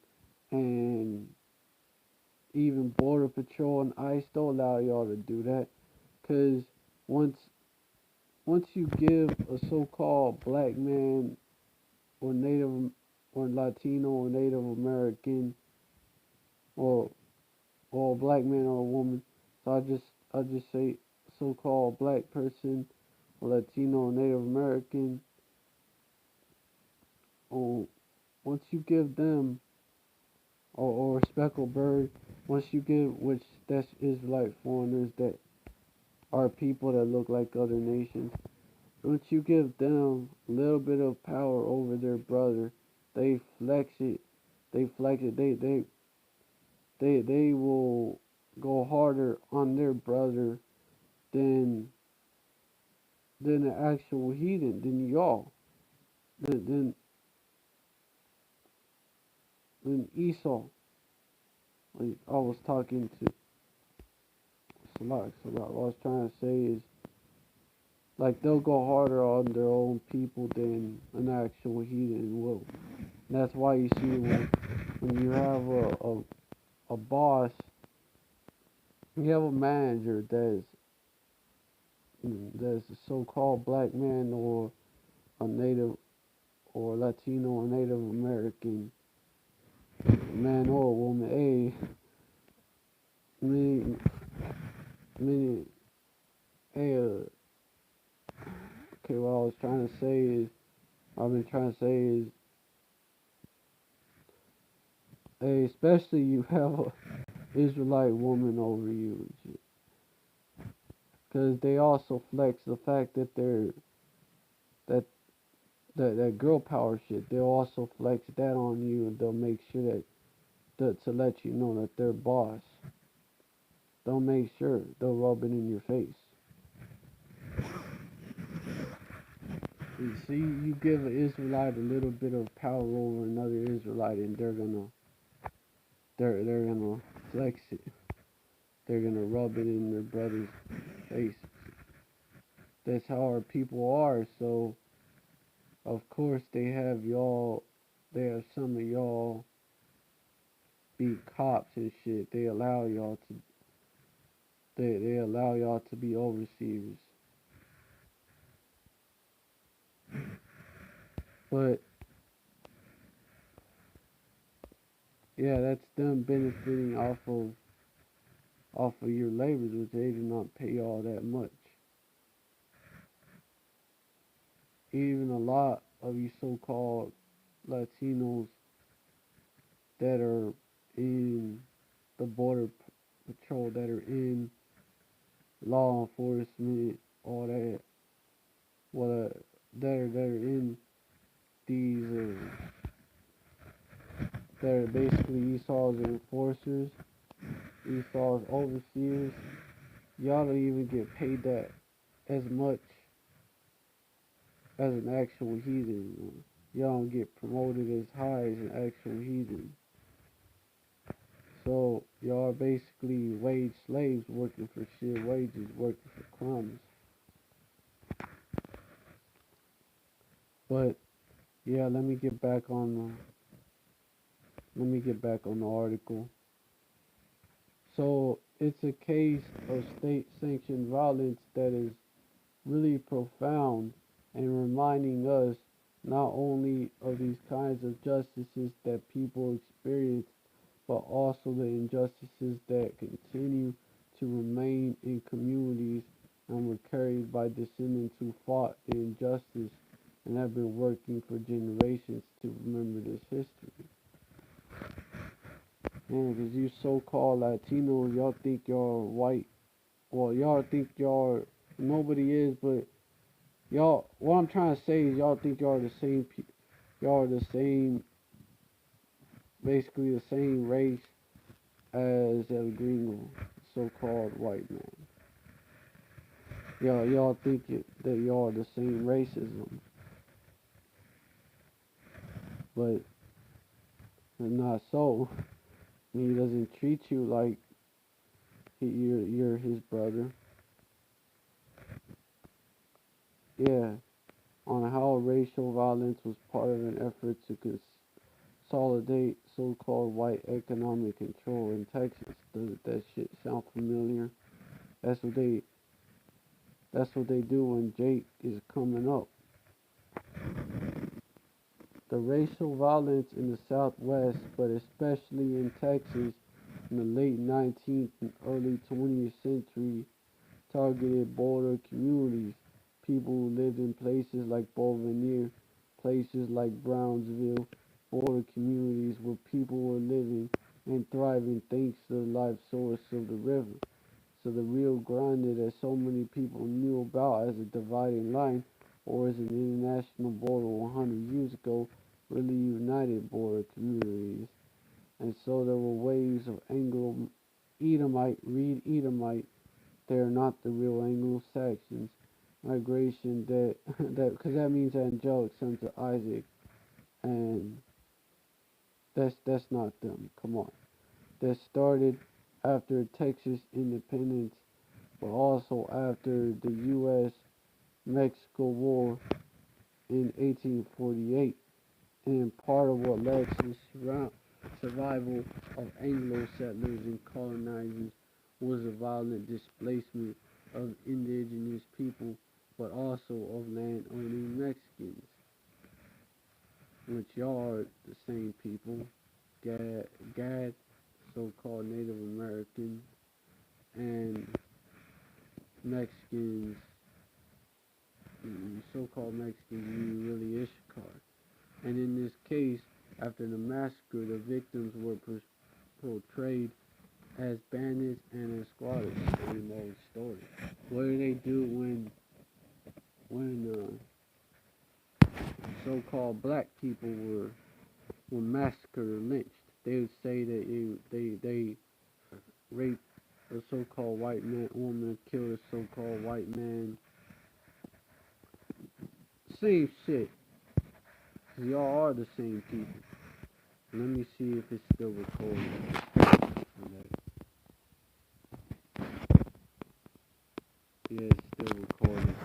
even border patrol and ICE. They'll allow y'all to do that, because once you give a so-called black man or Native or Latino or Native American or a black man or a woman, so I just say so-called black person or Latino or Native American, or once you give them or speckled bird, once you give, which that's Israelite foreigners that are people that look like other nations, once you give them a little bit of power over their brother, they flex it. They will go harder on their brother than the actual heathen, than y'all, than Esau. Like I was talking to Salak. What I was trying to say is, like, they'll go harder on their own people than an actual heathen will. And that's why you see when you have a boss, you have a manager that's a so-called black man or a native or Latino or Native American man or woman. Many, many, okay, what I was trying to say is, I've been trying to say is, especially you have a Israelite woman over you, because they also flex the fact that that that girl power shit. They'll also flex that on you, and they'll make sure that to let you know that they're boss. They'll make sure they'll rub it in your face. You see, you give an Israelite a little bit of power over another Israelite, and they're gonna flex it. They're gonna rub it in their brother's face. That's how our people are. So, of course, they have some of y'all be cops and shit. They allow y'all to be overseers. But yeah, that's them benefiting off of your labors, which they do not pay all that much. Even a lot of you so-called Latinos that are in the border patrol, that are in law enforcement, all that, that are in these, that are basically Esau's enforcers, Esau's overseers. Y'all don't even get paid that as much as an actual heathen. Y'all don't get promoted as high as an actual heathen. So y'all are basically wage slaves working for shit wages, working for crumbs. But yeah, let me get back on the article. So it's a case of state-sanctioned violence that is really profound and reminding us not only of these kinds of justices that people experience, but also the injustices that continue to remain in communities and were carried by descendants who fought the injustice and have been working for generations to remember this history. Man, because you so-called Latinos, y'all think y'all white. Well, y'all think y'all, nobody is, but y'all, what I'm trying to say is y'all think y'all are the same, y'all are the same, basically the same race as El Gringo, so-called white man. Y'all think that y'all are the same racism, but it's not so. He doesn't treat you like you're his brother. Yeah, on how racial violence was part of an effort to consolidate so-called white economic control in Texas. Does that shit sound familiar? That's what they do when Jake is coming up. The racial violence in the Southwest, but especially in Texas in the late 19th and early 20th century, targeted border communities, people who lived in places like Beauvenir, places like Brownsville, border communities where people were living and thriving thanks to the life source of the river. So the Rio Grande that so many people knew about as a dividing line or as an international border 100 years ago really united border communities. And so there were waves of Anglo-Edomite, read Edomite, they're not the real Anglo-Saxons, migration because that means angelic sons of Isaac, and that's not them, come on. That started after Texas independence, but also after the U.S.-Mexico War in 1848, and part of what led to survival of Anglo settlers and colonizers was a violent displacement of indigenous people, but also of land-owning Mexicans, which are the same people, Gad, so-called Native Americans, and Mexicans, so-called Mexicans, mean really Ishikar. And in this case, after the massacre, the victims were portrayed as bandits and as squatters. Same old story. What do they do when so-called black people were massacred or lynched? They would say that they raped a so-called white woman, killed a so-called white man. Same shit. Y'all are the same people. Let me see if it's still recording. Yeah, it's still recording.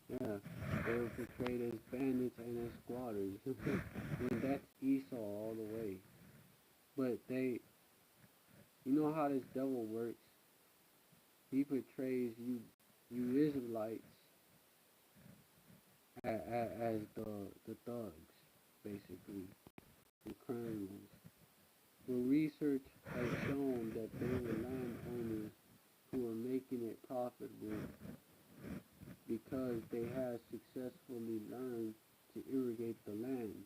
Yeah, they were portrayed as bandits and as squatters. I mean, that's Esau all the way. But you know how this devil works? He portrays you Israelites as the thugs, basically, the criminals. Well, research has shown that they were landowners who were making it profitable because they had successfully learned to irrigate the land.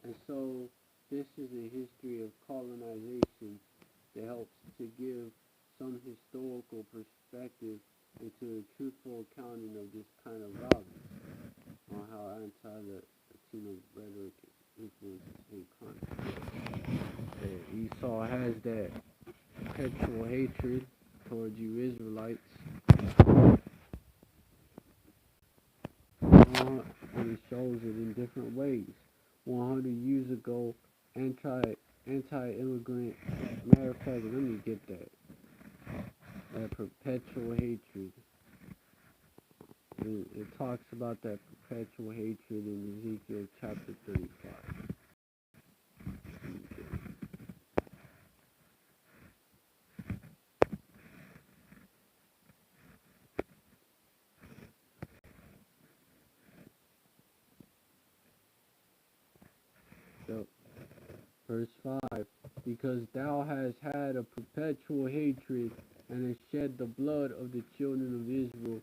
And so this is a history of colonization that helps to give some historical perspective into a truthful accounting of this kind of violence, on how anti-Latino rhetoric influences hate crime. Esau has that perpetual hatred towards you Israelites, and he shows it in different ways. 100 years ago, anti-immigrant, matter of fact, let me get that perpetual hatred. It talks about that perpetual hatred in Ezekiel chapter 35. So, verse 5, because thou hast had a perpetual hatred and hast shed the blood of the children of Israel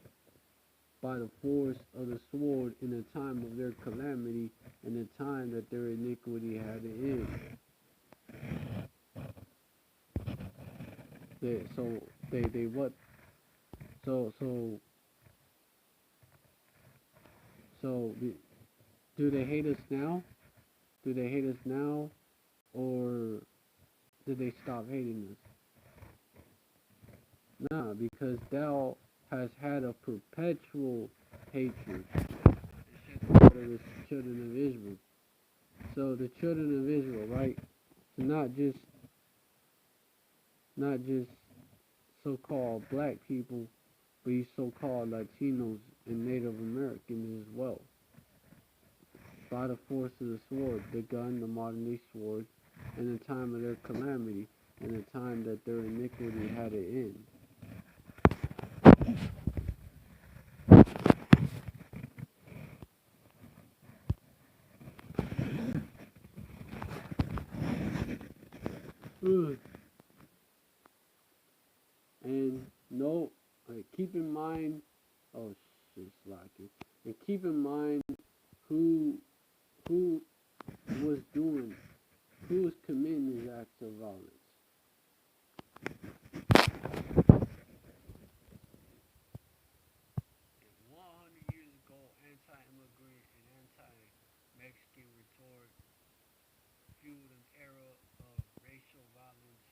by the force of the sword in the time of their calamity and the time that their iniquity had an end. So do they hate us now? Do they hate us now, or did they stop hating us? Nah, because thou hast had a perpetual hatred for the children of Israel. So the children of Israel, right? So not just so-called black people, but you so-called Latinos and Native Americans as well. By the force of the sword, the gun, the modern-day sword, in the time of their calamity, and the time that their iniquity had an end. And no, keep in mind, oh shit, slacking. And keep in mind who was committing these acts of violence. And 100 years ago, anti-immigrant and anti-Mexican rhetoric fueled an era of racial violence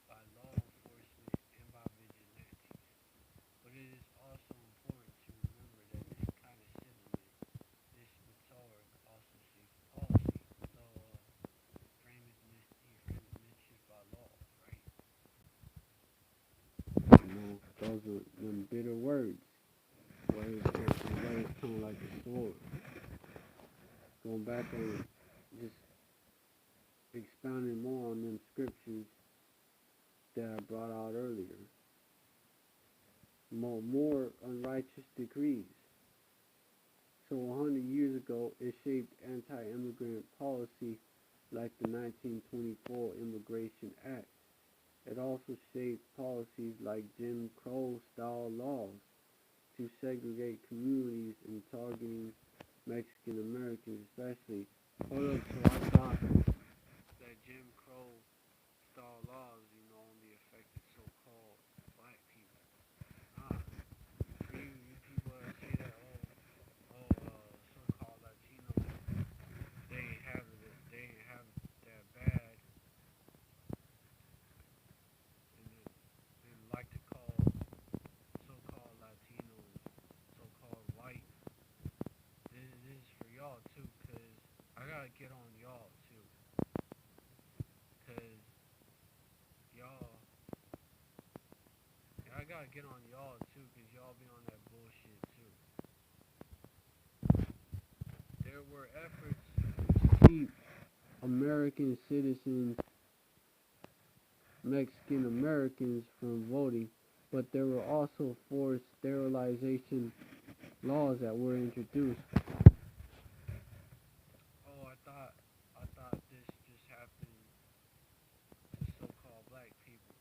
by law enforcement and by vigilantes. But it is also important to remember that this kind of sentiment, this rhetoric, also shapes policy. So, Ephraim is mentioned those are them bitter words. Words kind of like a sword. Going back and just expounding more on them scriptures that I brought out earlier. More unrighteous decrees. So 100 years ago, it shaped anti-immigrant policy like the 1924 Immigration Act. It also shaped policies like Jim Crow-style laws to segregate communities and targeting Mexican Americans especially. Hold up, so I thought that Jim Crow-style laws, only affected so-called black people. For you people that say that, so-called Latinos, they ain't have that bad, and then like to call so-called Latinos so-called white. This is for y'all too, cause I gotta get on y'all too, cause y'all, I gotta get on y'all too, cause y'all be on that bullshit too. There were efforts to keep American citizens, Mexican Americans, from voting, but there were also forced sterilization laws that were introduced. Oh, I thought this just happened to so-called black people.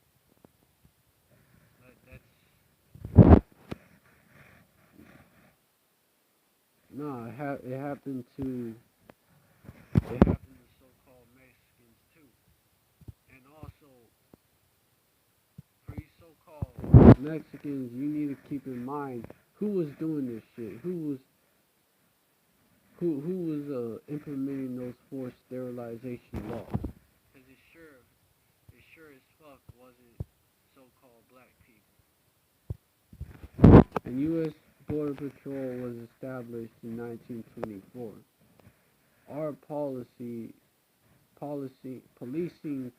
No, it happened to so-called Mexicans too. And also, for you so-called Mexicans, you need to keep in mind who was doing this shit. Who was implementing those forced sterilization laws? Because it sure as fuck wasn't so-called black people. And U.S. Border Patrol was established in 1924. Our policing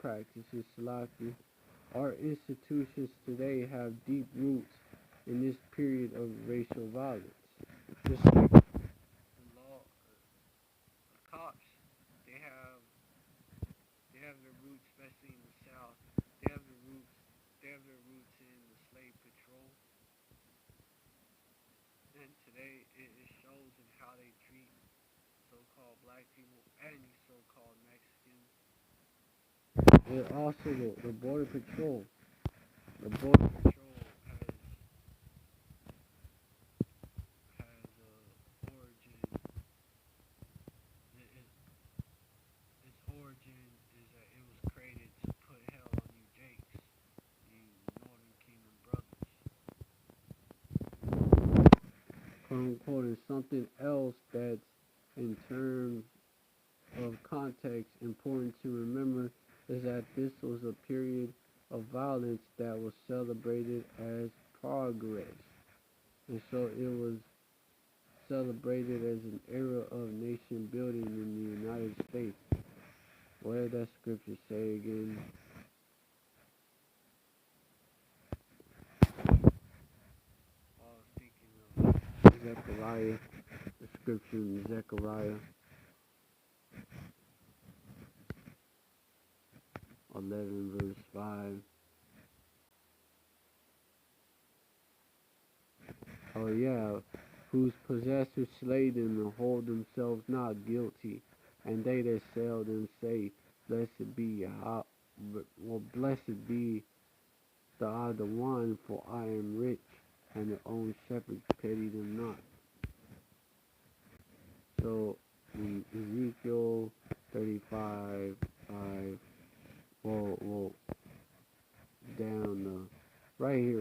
practices, our institutions today have deep roots in this period of racial violence. Just like the cops, they have their roots, especially in the South. They have their roots in the slave patrol. And today it shows in how they treat so-called black people and these so-called Mexicans. And also the Border Patrol. The Border Patrol has origin. Its origin is that it was created to put hell on you Jakes, you Northern Kingdom brothers. Quote unquote, and something else that's in terms of context important to remember is that this was a period of violence that was celebrated as progress. And so it was celebrated as an era of nation building in the United States. What did that scripture say again? Speaking of Zechariah, the scripture in Zechariah 11 verse 5. Oh yeah, whose possessors slay them and hold themselves not guilty, and they that sell them say, blessed be blessed be the one, for I am rich, and their own shepherds pity them not. So in Ezekiel 35, 5, well, down right here,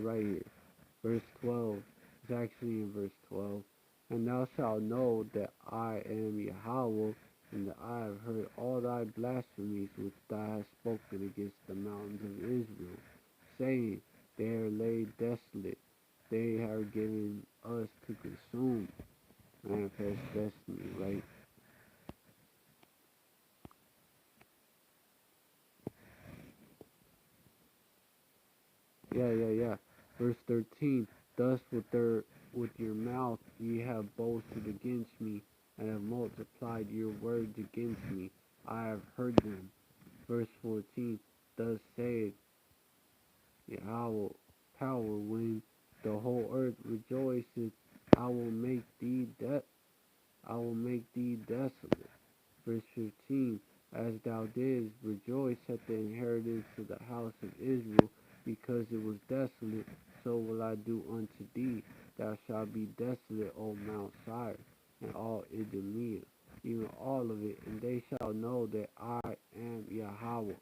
verse 12. It's actually in verse 12. And thou shalt know that I am Yahweh, and that I have heard all thy blasphemies which thou hast spoken against the mountains of Israel, saying, they are laid desolate, they are given us to consume. Manifest destiny, right? Yeah. Verse 13. have boasted against me, and have multiplied your words against me. I have heard them. Verse 14, thus saith Yahweh power, when the whole earth rejoiceth, I will make thee desolate. Verse 15, as thou didst rejoice at the inheritance of the house of Israel, because it was desolate, so will I do unto thee. Thou shalt be desolate, O Mount Sire, and all Enuie, even all of it, and they shall know that I am Yahweh.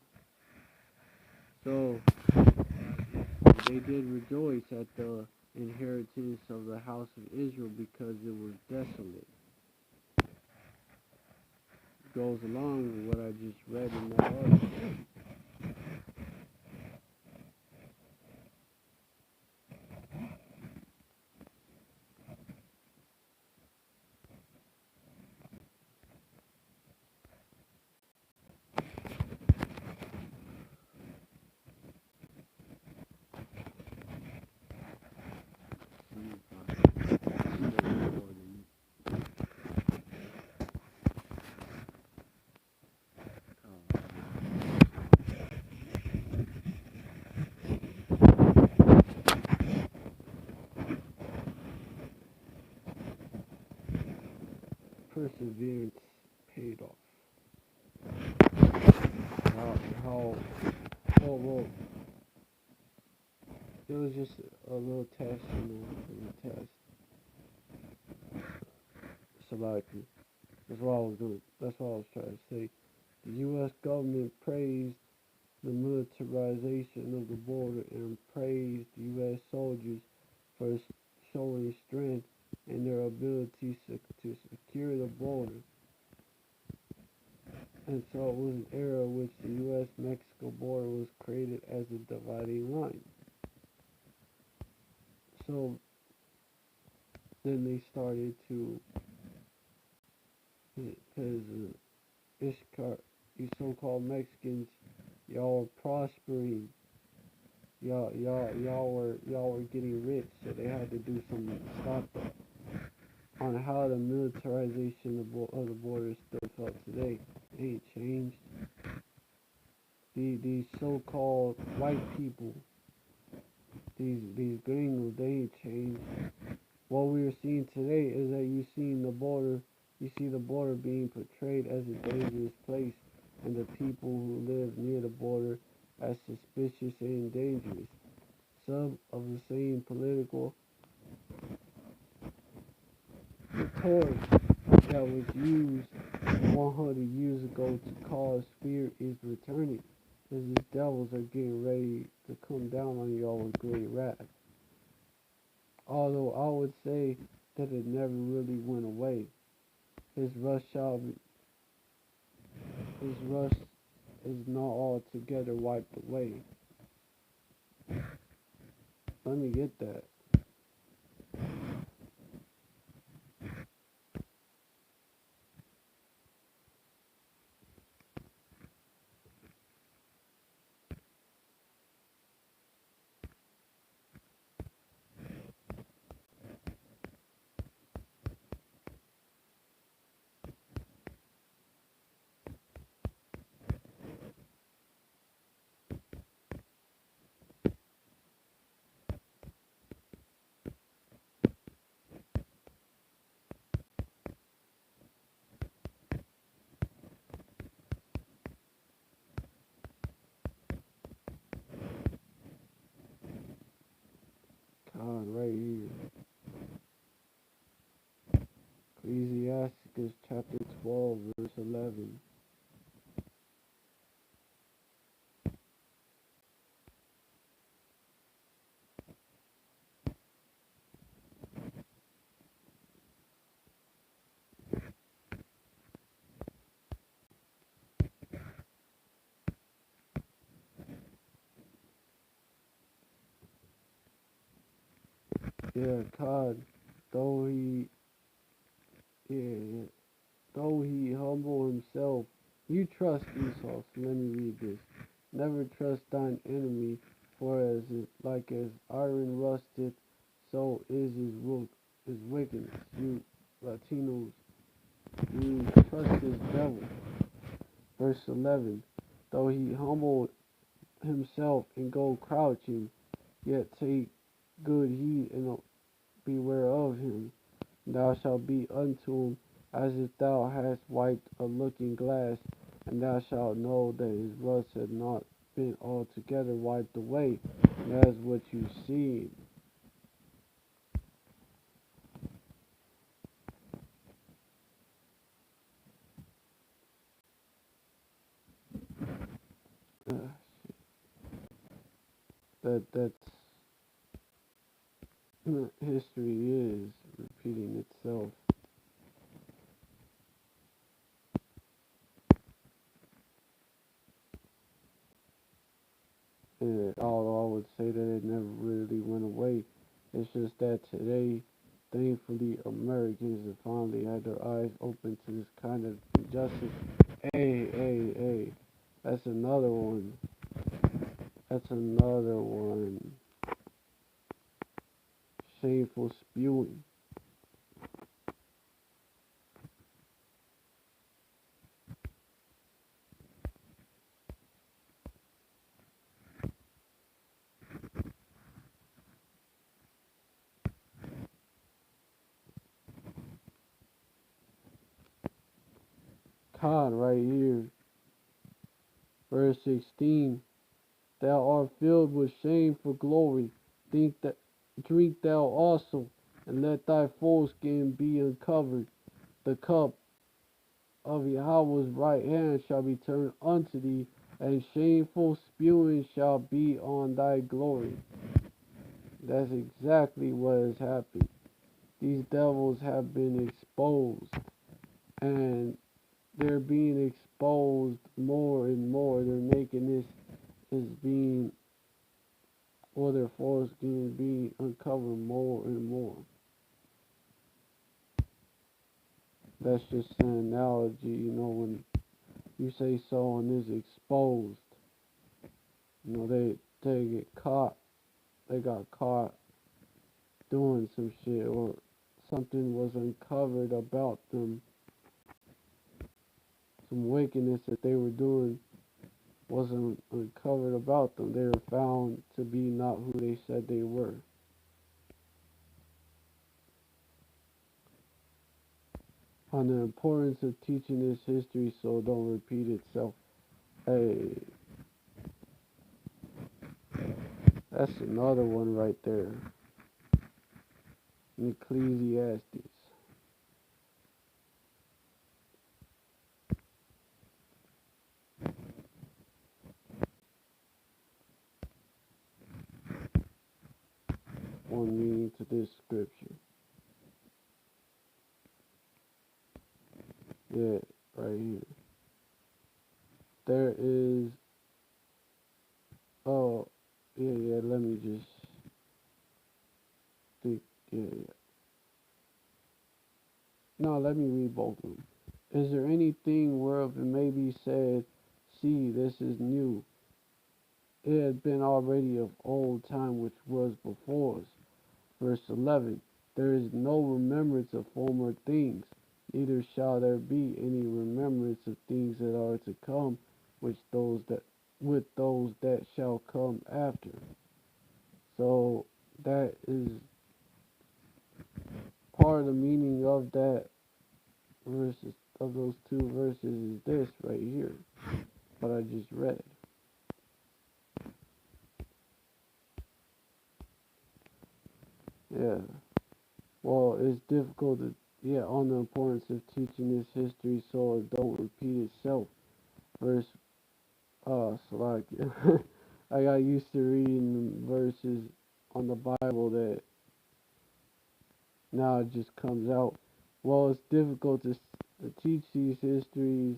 So they did rejoice at the inheritance of the house of Israel because it was desolate. Goes along with what I just read in that article. Perseverance paid off. Well, it was just a little test, a test. Sabaki. That's what I was doing. That's what I was trying to say. The U.S. government praised the militarization of the border and praised the U.S. soldiers for showing strength in their ability to secure the border. And so it was an era in which the U.S.-Mexico border was created as a dividing line. So then they started to, because you so-called Mexicans, y'all were prospering, y'all were getting rich, so they had to do something to stop that. On how the militarization of the border still felt today, it ain't changed. These so-called white people, these gringos, they ain't changed. What we are seeing today is that you see the border being portrayed as a dangerous place, and the people who live near the border as suspicious and dangerous. Some of the same political rhetoric that was used 100 years ago to cause fear is returning, as the devils are getting ready to come down on y'all with great wrath. Although I would say that it never really went away. His rust is not altogether wiped away. Let me get that. God, right here. Ecclesiasticus chapter 12, verse 11. Yeah, God, though he humble himself, you trust Esau. So let me read this. Never trust thine enemy, for as iron rusteth, so is his is wickedness. You Latinos, you trust this devil. Verse 11, though he humbled himself and go crouching, yet take good heed and beware of him. Thou shalt be unto him as if thou hadst wiped a looking glass, and thou shalt know that his rust had not been altogether wiped away. And that is what you see. That's history is repeating itself. And although I would say that it never really went away, it's just that today, thankfully, Americans have finally had their eyes open to this kind of injustice. Hey, that's another one. That's another one. Shameful spewing. God, right here, verse 16. Thou art filled with shame for glory. Drink thou also, and let thy foreskin be uncovered. The cup of Yahweh's right hand shall be turned unto thee, and shameful spewing shall be on thy glory. That's exactly what has happened. These devils have been exposed, and they're being exposed more and more. They're making this as being, or their foreskin being uncovered more and more. That's just an analogy, when you say someone is exposed, they get caught, they got caught doing some shit, or something was uncovered about them, some wickedness that they were doing wasn't uncovered about them. They were found to be not who they said they were. On the importance of teaching this history so it don't repeat itself. Hey, that's another one right there. In Ecclesiastes. One meaning to this scripture. Yeah, right here. There is, let me just think, No, let me read both of them. Is there anything whereof it may be said, see, this is new? It had been already of old time which was before us. Verse 11, there is no remembrance of former things, neither shall there be any remembrance of things that are to come, with those that shall come after. So that is part of the meaning of that verses, of those two verses, is this right here, what I just read. Yeah. Well, it's difficult to, on the importance of teaching this history so it don't repeat itself. Verse, Salakia. I got used to reading verses on the Bible that now it just comes out. Well, it's difficult to teach these histories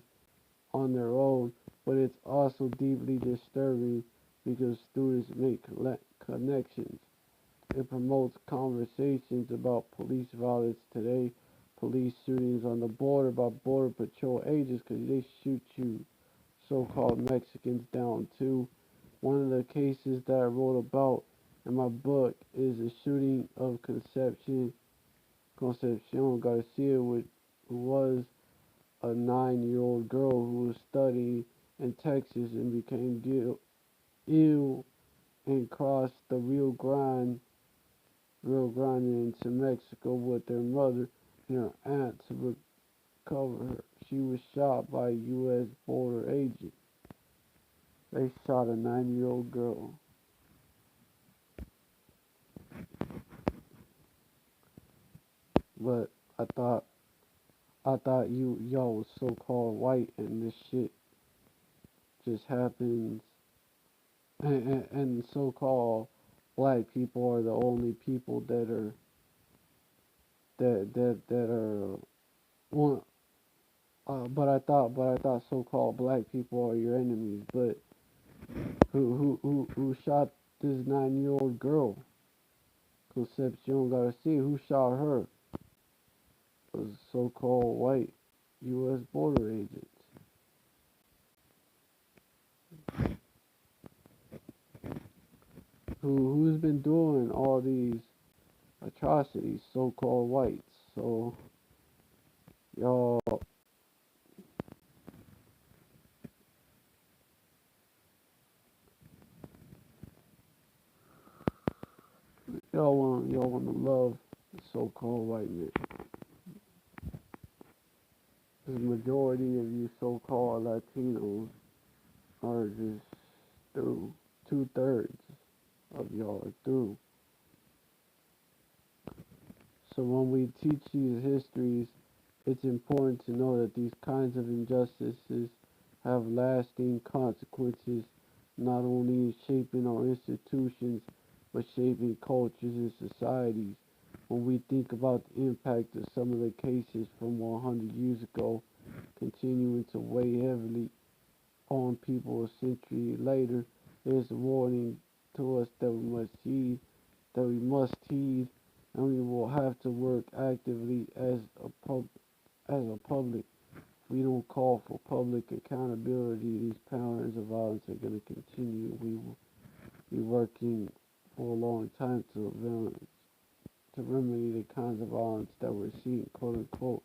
on their own, but it's also deeply disturbing because students make connections. It promotes conversations about police violence today, police shootings on the border by border patrol agents because they shoot you so-called Mexicans down too. One of the cases that I wrote about in my book is the shooting of Conception Concepcion Garcia, who was a 9-year-old girl who was studying in Texas and became ill and crossed the Rio Grande into Mexico with their mother and her aunt to recover her. She was shot by a U.S. border agent. They shot a 9-year-old girl. But I thought y'all was so-called white and this shit just happens, and so-called black people are the only people that are one. But I thought so-called black people are your enemies. But who shot this 9-year-old girl, Concepcion Garcia? Who shot her? It was so-called white U.S. border agents. Who's been doing all these atrocities? So-called whites. So y'all want to love the so-called white man. The majority of you so-called Latinos are just through. 2/3 of y'all are through. So when we teach these histories, it's important to know that these kinds of injustices have lasting consequences, not only in shaping our institutions, but shaping cultures and societies. When we think about the impact of some of the cases from 100 years ago continuing to weigh heavily on people a century later, there's a warning to us that we must heed, and we will have to work actively as a public. If we don't call for public accountability, these patterns of violence are going to continue. We will be working for a long time to remedy the kinds of violence that we're seeing, quote unquote.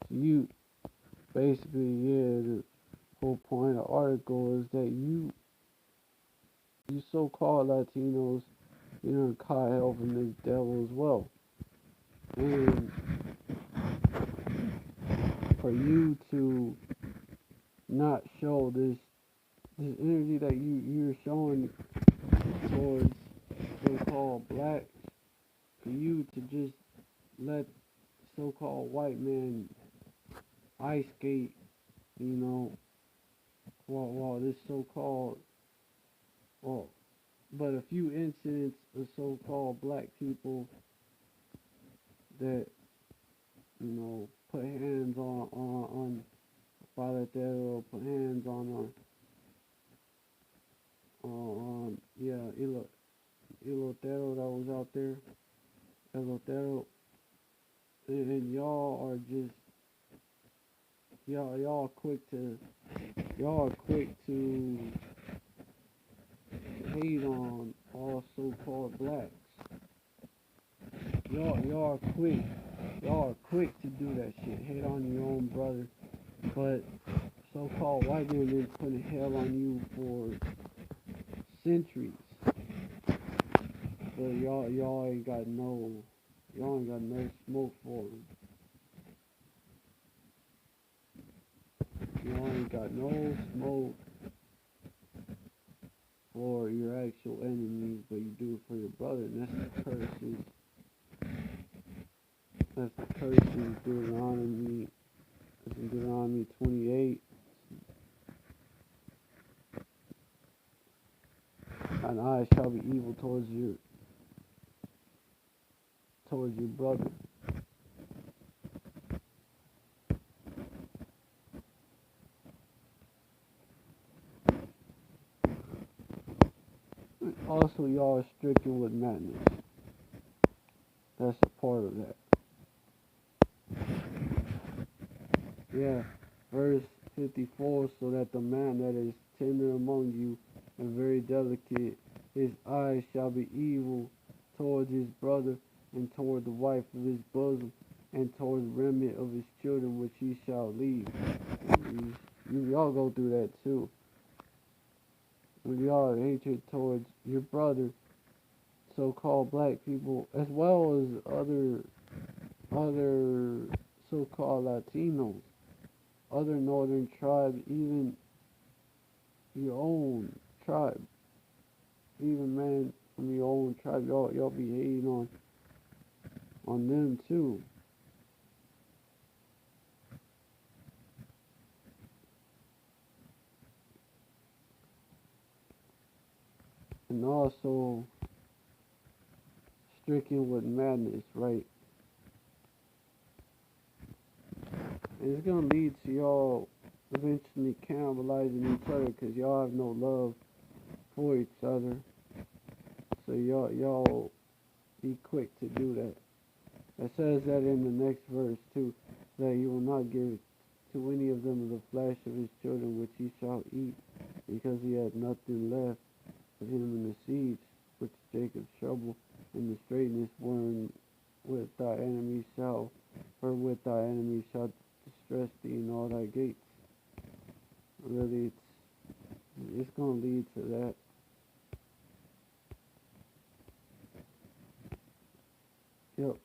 So you basically, the whole point of the article is that you so-called Latinos, you're caught helping this devil as well. And for you to not show this energy that you're showing towards so-called blacks, for you to just let so-called white men ice skate, while this so-called, well, but a few incidents of so-called black people that, put hands on Paletero, put hands on Elotero that was out there, Elotero, and y'all are just, y'all are quick to hate on all so-called blacks. Y'all are quick to do that shit, hate on your own brother, but so-called white men been putting hell on you for centuries. But y'all ain't got no smoke for them. Y'all ain't got no smoke for your actual enemies, but you do it for your brother, and that's the curses. That's the curses, Deuteronomy 28. An eye shall be evil towards your brother. Also, y'all are stricken with madness. That's a part of that. Yeah, verse 54, so that the man that is tender among you and very delicate, his eyes shall be evil towards his brother and toward the wife of his bosom, and towards the remnant of his children which he shall leave. Y'all go through that too. When y'all have hatred towards your brother, so-called black people, as well as other so-called Latinos, other northern tribes, even your own tribe, even man from your own tribe, y'all be hating on them too. And also stricken with madness, right? And it's gonna lead to y'all eventually cannibalizing each other because y'all have no love for each other. So y'all be quick to do that. It says that in the next verse too, that he will not give to any of them of the flesh of his children which he shall eat, because he had nothing left of him in the seeds which Jacob's trouble and the straightness wherein with thy enemies shall, or with thy enemies shall distress thee in all thy gates. Really, it's gonna lead to that. Yep.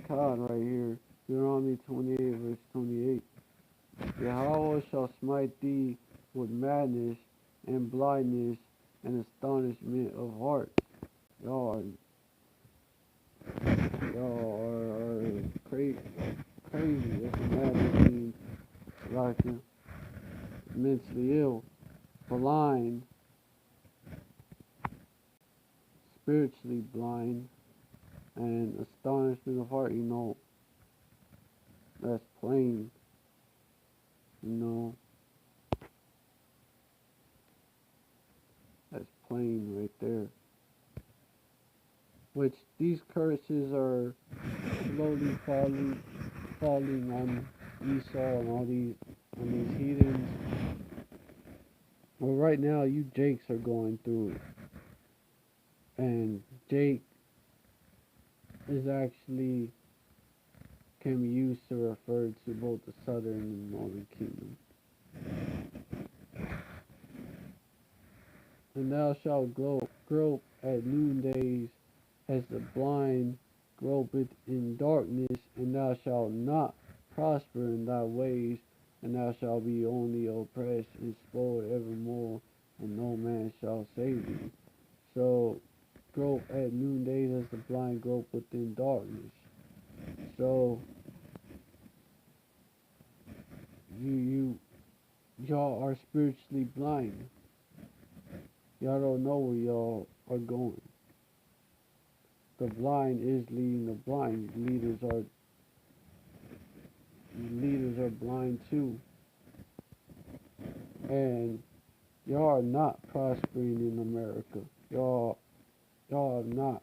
God right here, Deuteronomy 28 verse 28. Yahweh shall smite thee with madness and blindness and astonishment of heart. Y'all are crazy. That's what madness means. Like mentally ill, blind, spiritually blind, and astonishment of heart. That's plain. That's plain right there. Which these curses are slowly falling on Esau and on these heathens. Well, right now you Jakes are going through it, and Jake is actually can be used to refer to both the southern and northern kingdom. And thou shalt grope at noondays as the blind gropeth in darkness, and thou shalt not prosper in thy ways, and thou shalt be only oppressed and spoiled evermore, and no man shall save thee. So, grope at noondays as the blind grope within darkness. So, y'all are spiritually blind. Y'all don't know where y'all are going. The blind is leading the blind. Leaders are blind too. And y'all are not prospering in America. Y'all have not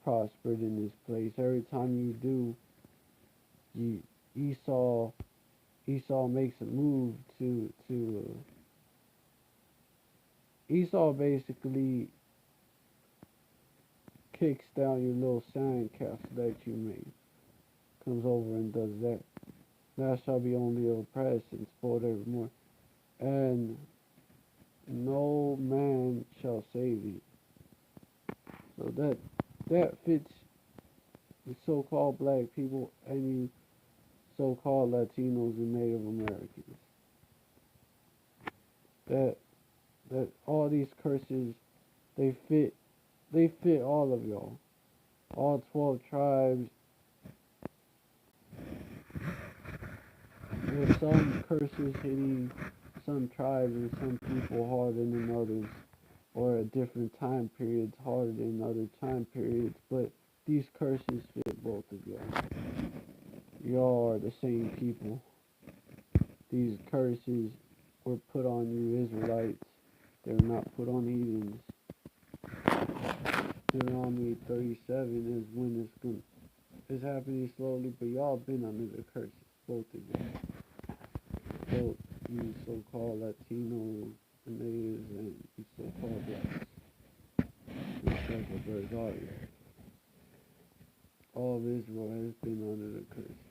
prospered in this place. Every time you do, Esau makes a move to Esau basically kicks down your little sand castle that you made. Comes over and does that. Thou shalt be only oppressed and spoiled evermore, and no man shall save thee. So that fits the so-called black people and you so-called Latinos and Native Americans. That all these curses, they fit all of y'all. All 12 tribes. With some curses hitting some tribes and some people harder than others, or at different time periods harder than other time periods, but these curses fit both of y'all. Y'all are the same people. These curses were put on you Israelites. They were not put on heathens. Deuteronomy 37 is when it's happening slowly, but y'all been under the curses, both of you. Both you so-called Latinos, natives, and you so-called blacks. aduersaries. All of Israel has been under the curse.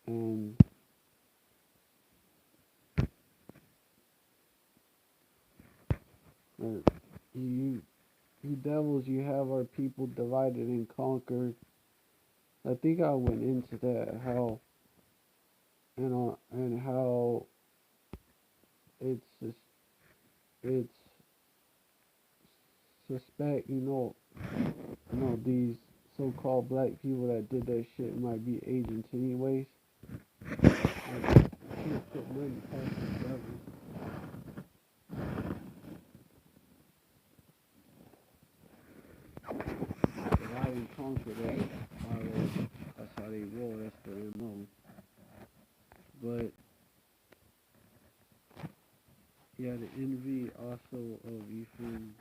And you devils, you have our people divided and conquered. I think I went into that, how and how it's suspect, these so-called black people that did that shit might be agents anyways. I can't put nothing past the devil. Divide and conquer, that's how they roll, that's their MO. But yeah, the envy also of Ephraim.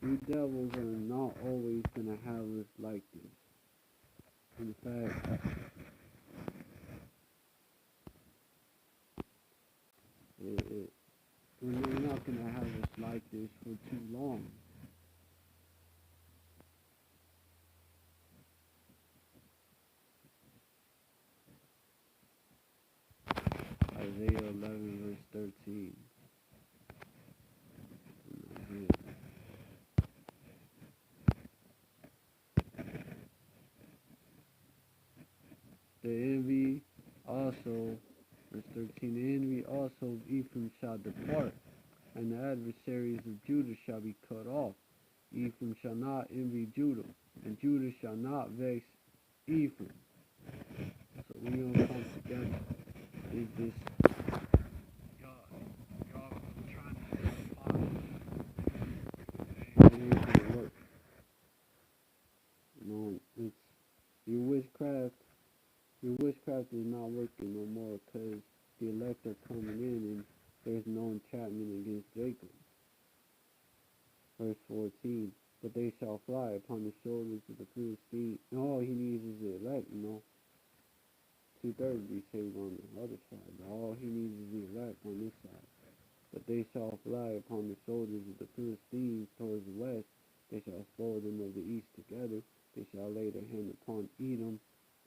You devils are not always gonna have us like this. In fact, we're not gonna have us like this for too long. Isaiah 11 verse 13. The envy also, verse 13, the envy also of Ephraim shall depart, and the adversaries of Judah shall be cut off. Ephraim shall not envy Judah, and Judah shall not vex Ephraim. So we gonna come together. Is this y'all trying to it ain't gonna work. It's your witchcraft. Your witchcraft is not working no more because the elect are coming in and there's no enchantment against Jacob. Verse 14, but they shall fly upon the shoulders of the Philistines. And all he needs is the elect, 2/3 be saved on the other side. But all he needs is the elect on this side. But they shall fly upon the shoulders of the Philistines towards the west. They shall spoil them of the east together. They shall lay their hand upon Edom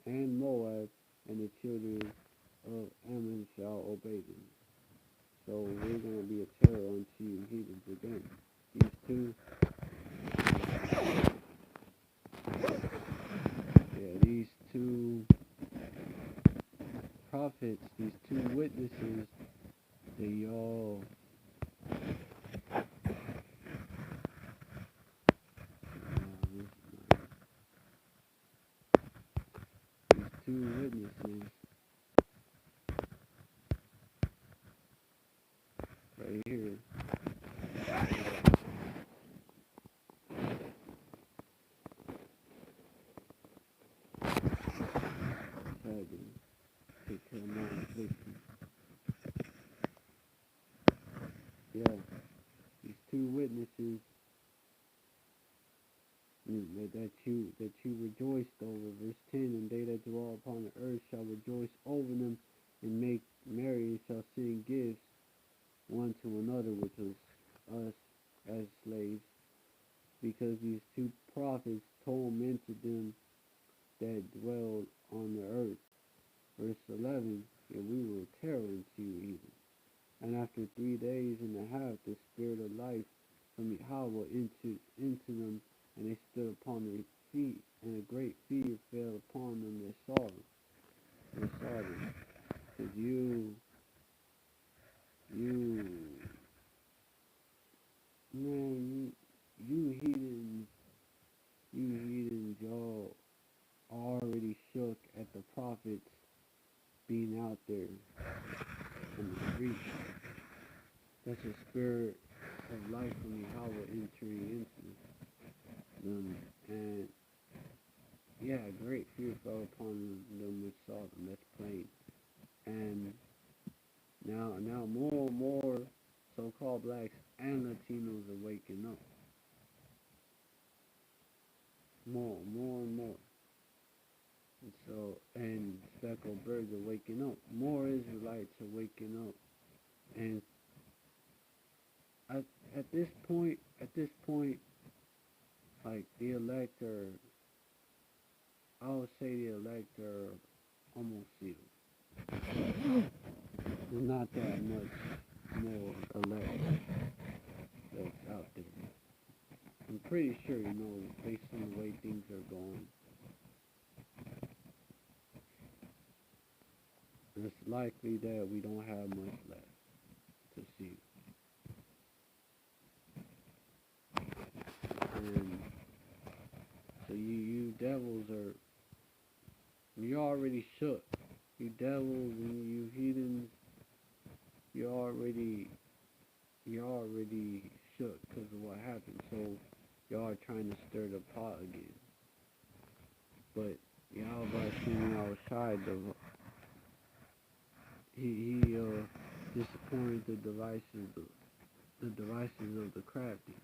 and Moab, and the children of Ammon shall obey them. So we're going to be a terror unto you heathens again. These two prophets, these two witnesses, they all these two witnesses right here. Take care of my affliction. Yeah, these two witnesses that you rejoiced over. Verse 10, and they that dwell upon the earth shall rejoice over them and make merry and shall sing gifts one to another, which was us as slaves, because these two prophets tormented them that dwelled on the earth. Verse 11, and we will terror unto you even. And after 3 days and a half, the spirit of life from Yahweh into them, and they stood upon their feet, and a great fear fell upon them that saw them. Because you heathens, y'all already shook at the prophets being out there on the street. That's a spirit of life more and more. And so, and speckled birds are waking up. More Israelites are waking up. And at this point, like the elect are, I would say the elect are almost sealed. There's not that much more elect that's out there. I'm pretty sure, based on the way things are going, it's likely that we don't have much left to see. And so you devils you're already shook. You devils and you heathens, you're already shook because of what happened. So y'all are trying to stir the pot again. But Yahweh outside he disappointed the devices of the crafty.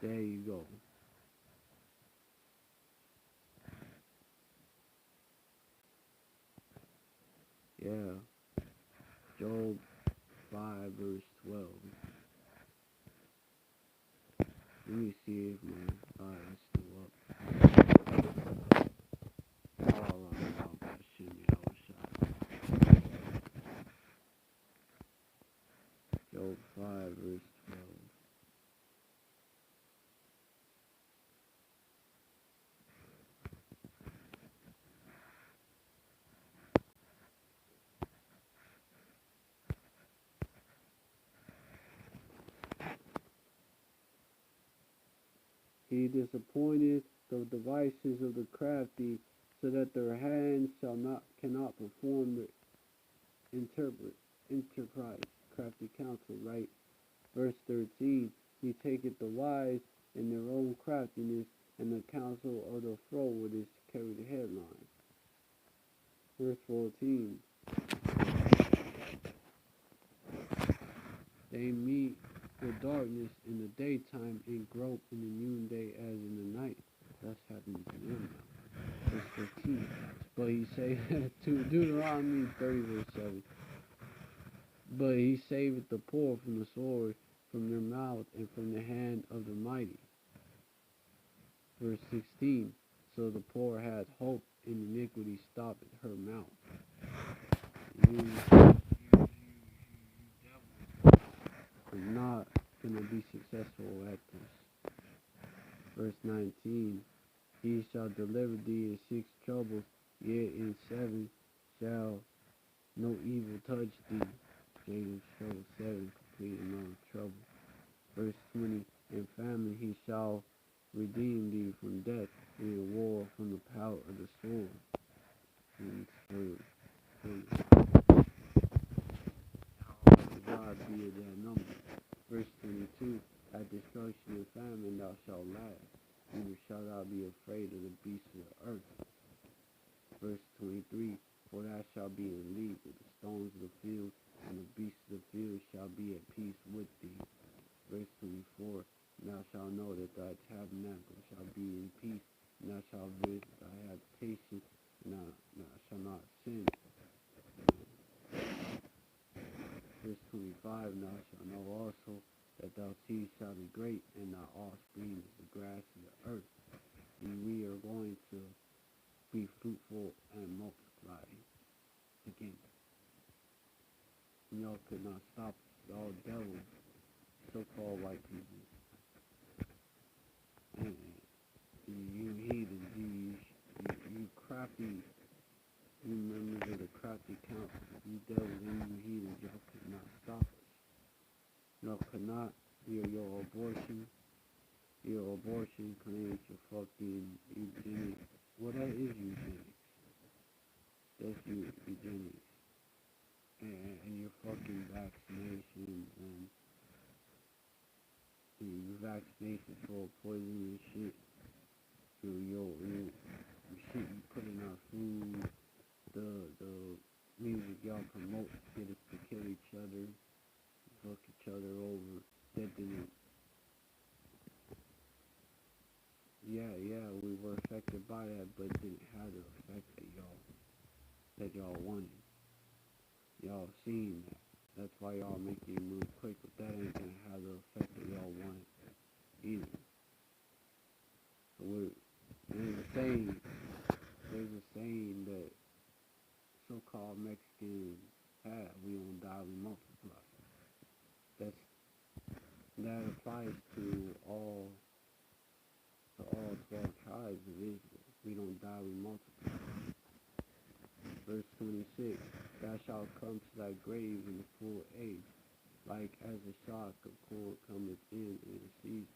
There you go. Yeah. Job 5 verse 12. Let me see if my eye is still up. All about shimmy outside. Job 5 verse 12. He disappointed the devices of the crafty, so that their hands cannot perform the enterprise. Crafty counsel, right? Verse 13. He taketh the wise in their own craftiness, and the counsel of the froward is carried the headline. Verse 14. They meet with darkness in the daytime and grope in the noonday as in the night. That's happening to them now. Verse 15. But he saith to Deuteronomy 30 verse 7. But he saveth the poor from the sword, from their mouth, and from the hand of the mighty. Verse 16. So the poor hath hope, and iniquity stoppeth her mouth. You are not going to be successful at this. Verse 19. He shall deliver thee in 6 troubles, yet in 7 shall no evil touch thee. James trouble 7, complete amount of trouble. Verse 20. In famine he shall redeem thee from death, and in war from the power of the sword. And God be of that number. Verse 22. At destruction and famine thou shalt laugh, neither shalt thou be afraid of the beasts of the earth. Verse 23. For thou shalt be in league with the stones of the field, and the beasts of the field shall be at peace with thee. Verse 24. Thou shalt know that thy tabernacle shall be in peace, and thou shalt visit thy habitation, and thou shalt not sin. Verse 25. Thou shalt know also that thy seed shall be great, and thy offspring is the grass of the earth. And we are going to be fruitful and multiply again. Y'all could not stop all devils, so-called white people. And you heathens, you crafty, you members of the crafty council, you devils and you heathens, y'all could not stop us. Y'all could not. Your abortion claims, your fucking eugenics. Well, that is eugenics. That's eugenics. And your fucking vaccinations and vaccination for poison and shit. You shit you put in our food, the music y'all promote get us to kill each other, fuck each other over. That didn't. Yeah, we were affected by that, but it didn't have the effect that y'all wanted. Y'all seen that. That's why y'all making it move quick, but that ain't gonna have the effect that y'all wanted either. So there's a saying that so-called Mexicans have: we don't die, we multiply. That applies to all 12 tribes of Israel. We don't die, we multiply. Verse 26, thou shalt come to thy grave in the full age, like as a shock of corn cometh in a season.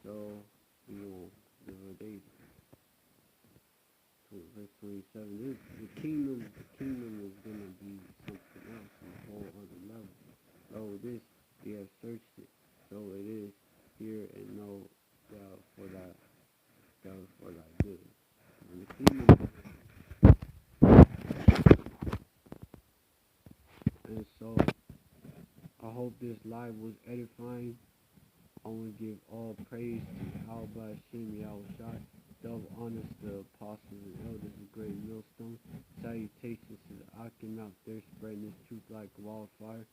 So we will live our days. Verse 27, the kingdom is going to be something else, a whole other level. Oh, this, we have searched it, so it is here, and know thou for thy good. And the kingdom. And so, I hope this live was edifying. I want to give all praise to Alba Hashem Yahushai, double honors to the apostles and elders of Great Millstone. Salutations to the Akim out there spreading this truth like wildfire.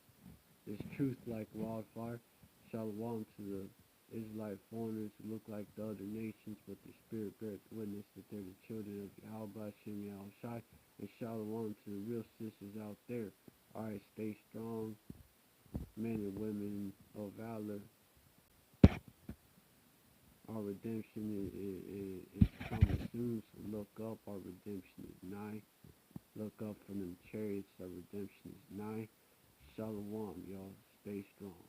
Shalom to the Israelite foreigners who look like the other nations, but the Spirit bears witness that they're the children of Alba Hashem Yahushai. And shalom to the real sisters out there. Alright, stay strong, men and women of valor. Our redemption is coming soon, so look up. Our redemption is nigh. Look up from them chariots. Our redemption is nigh. Shalom, y'all. Stay strong.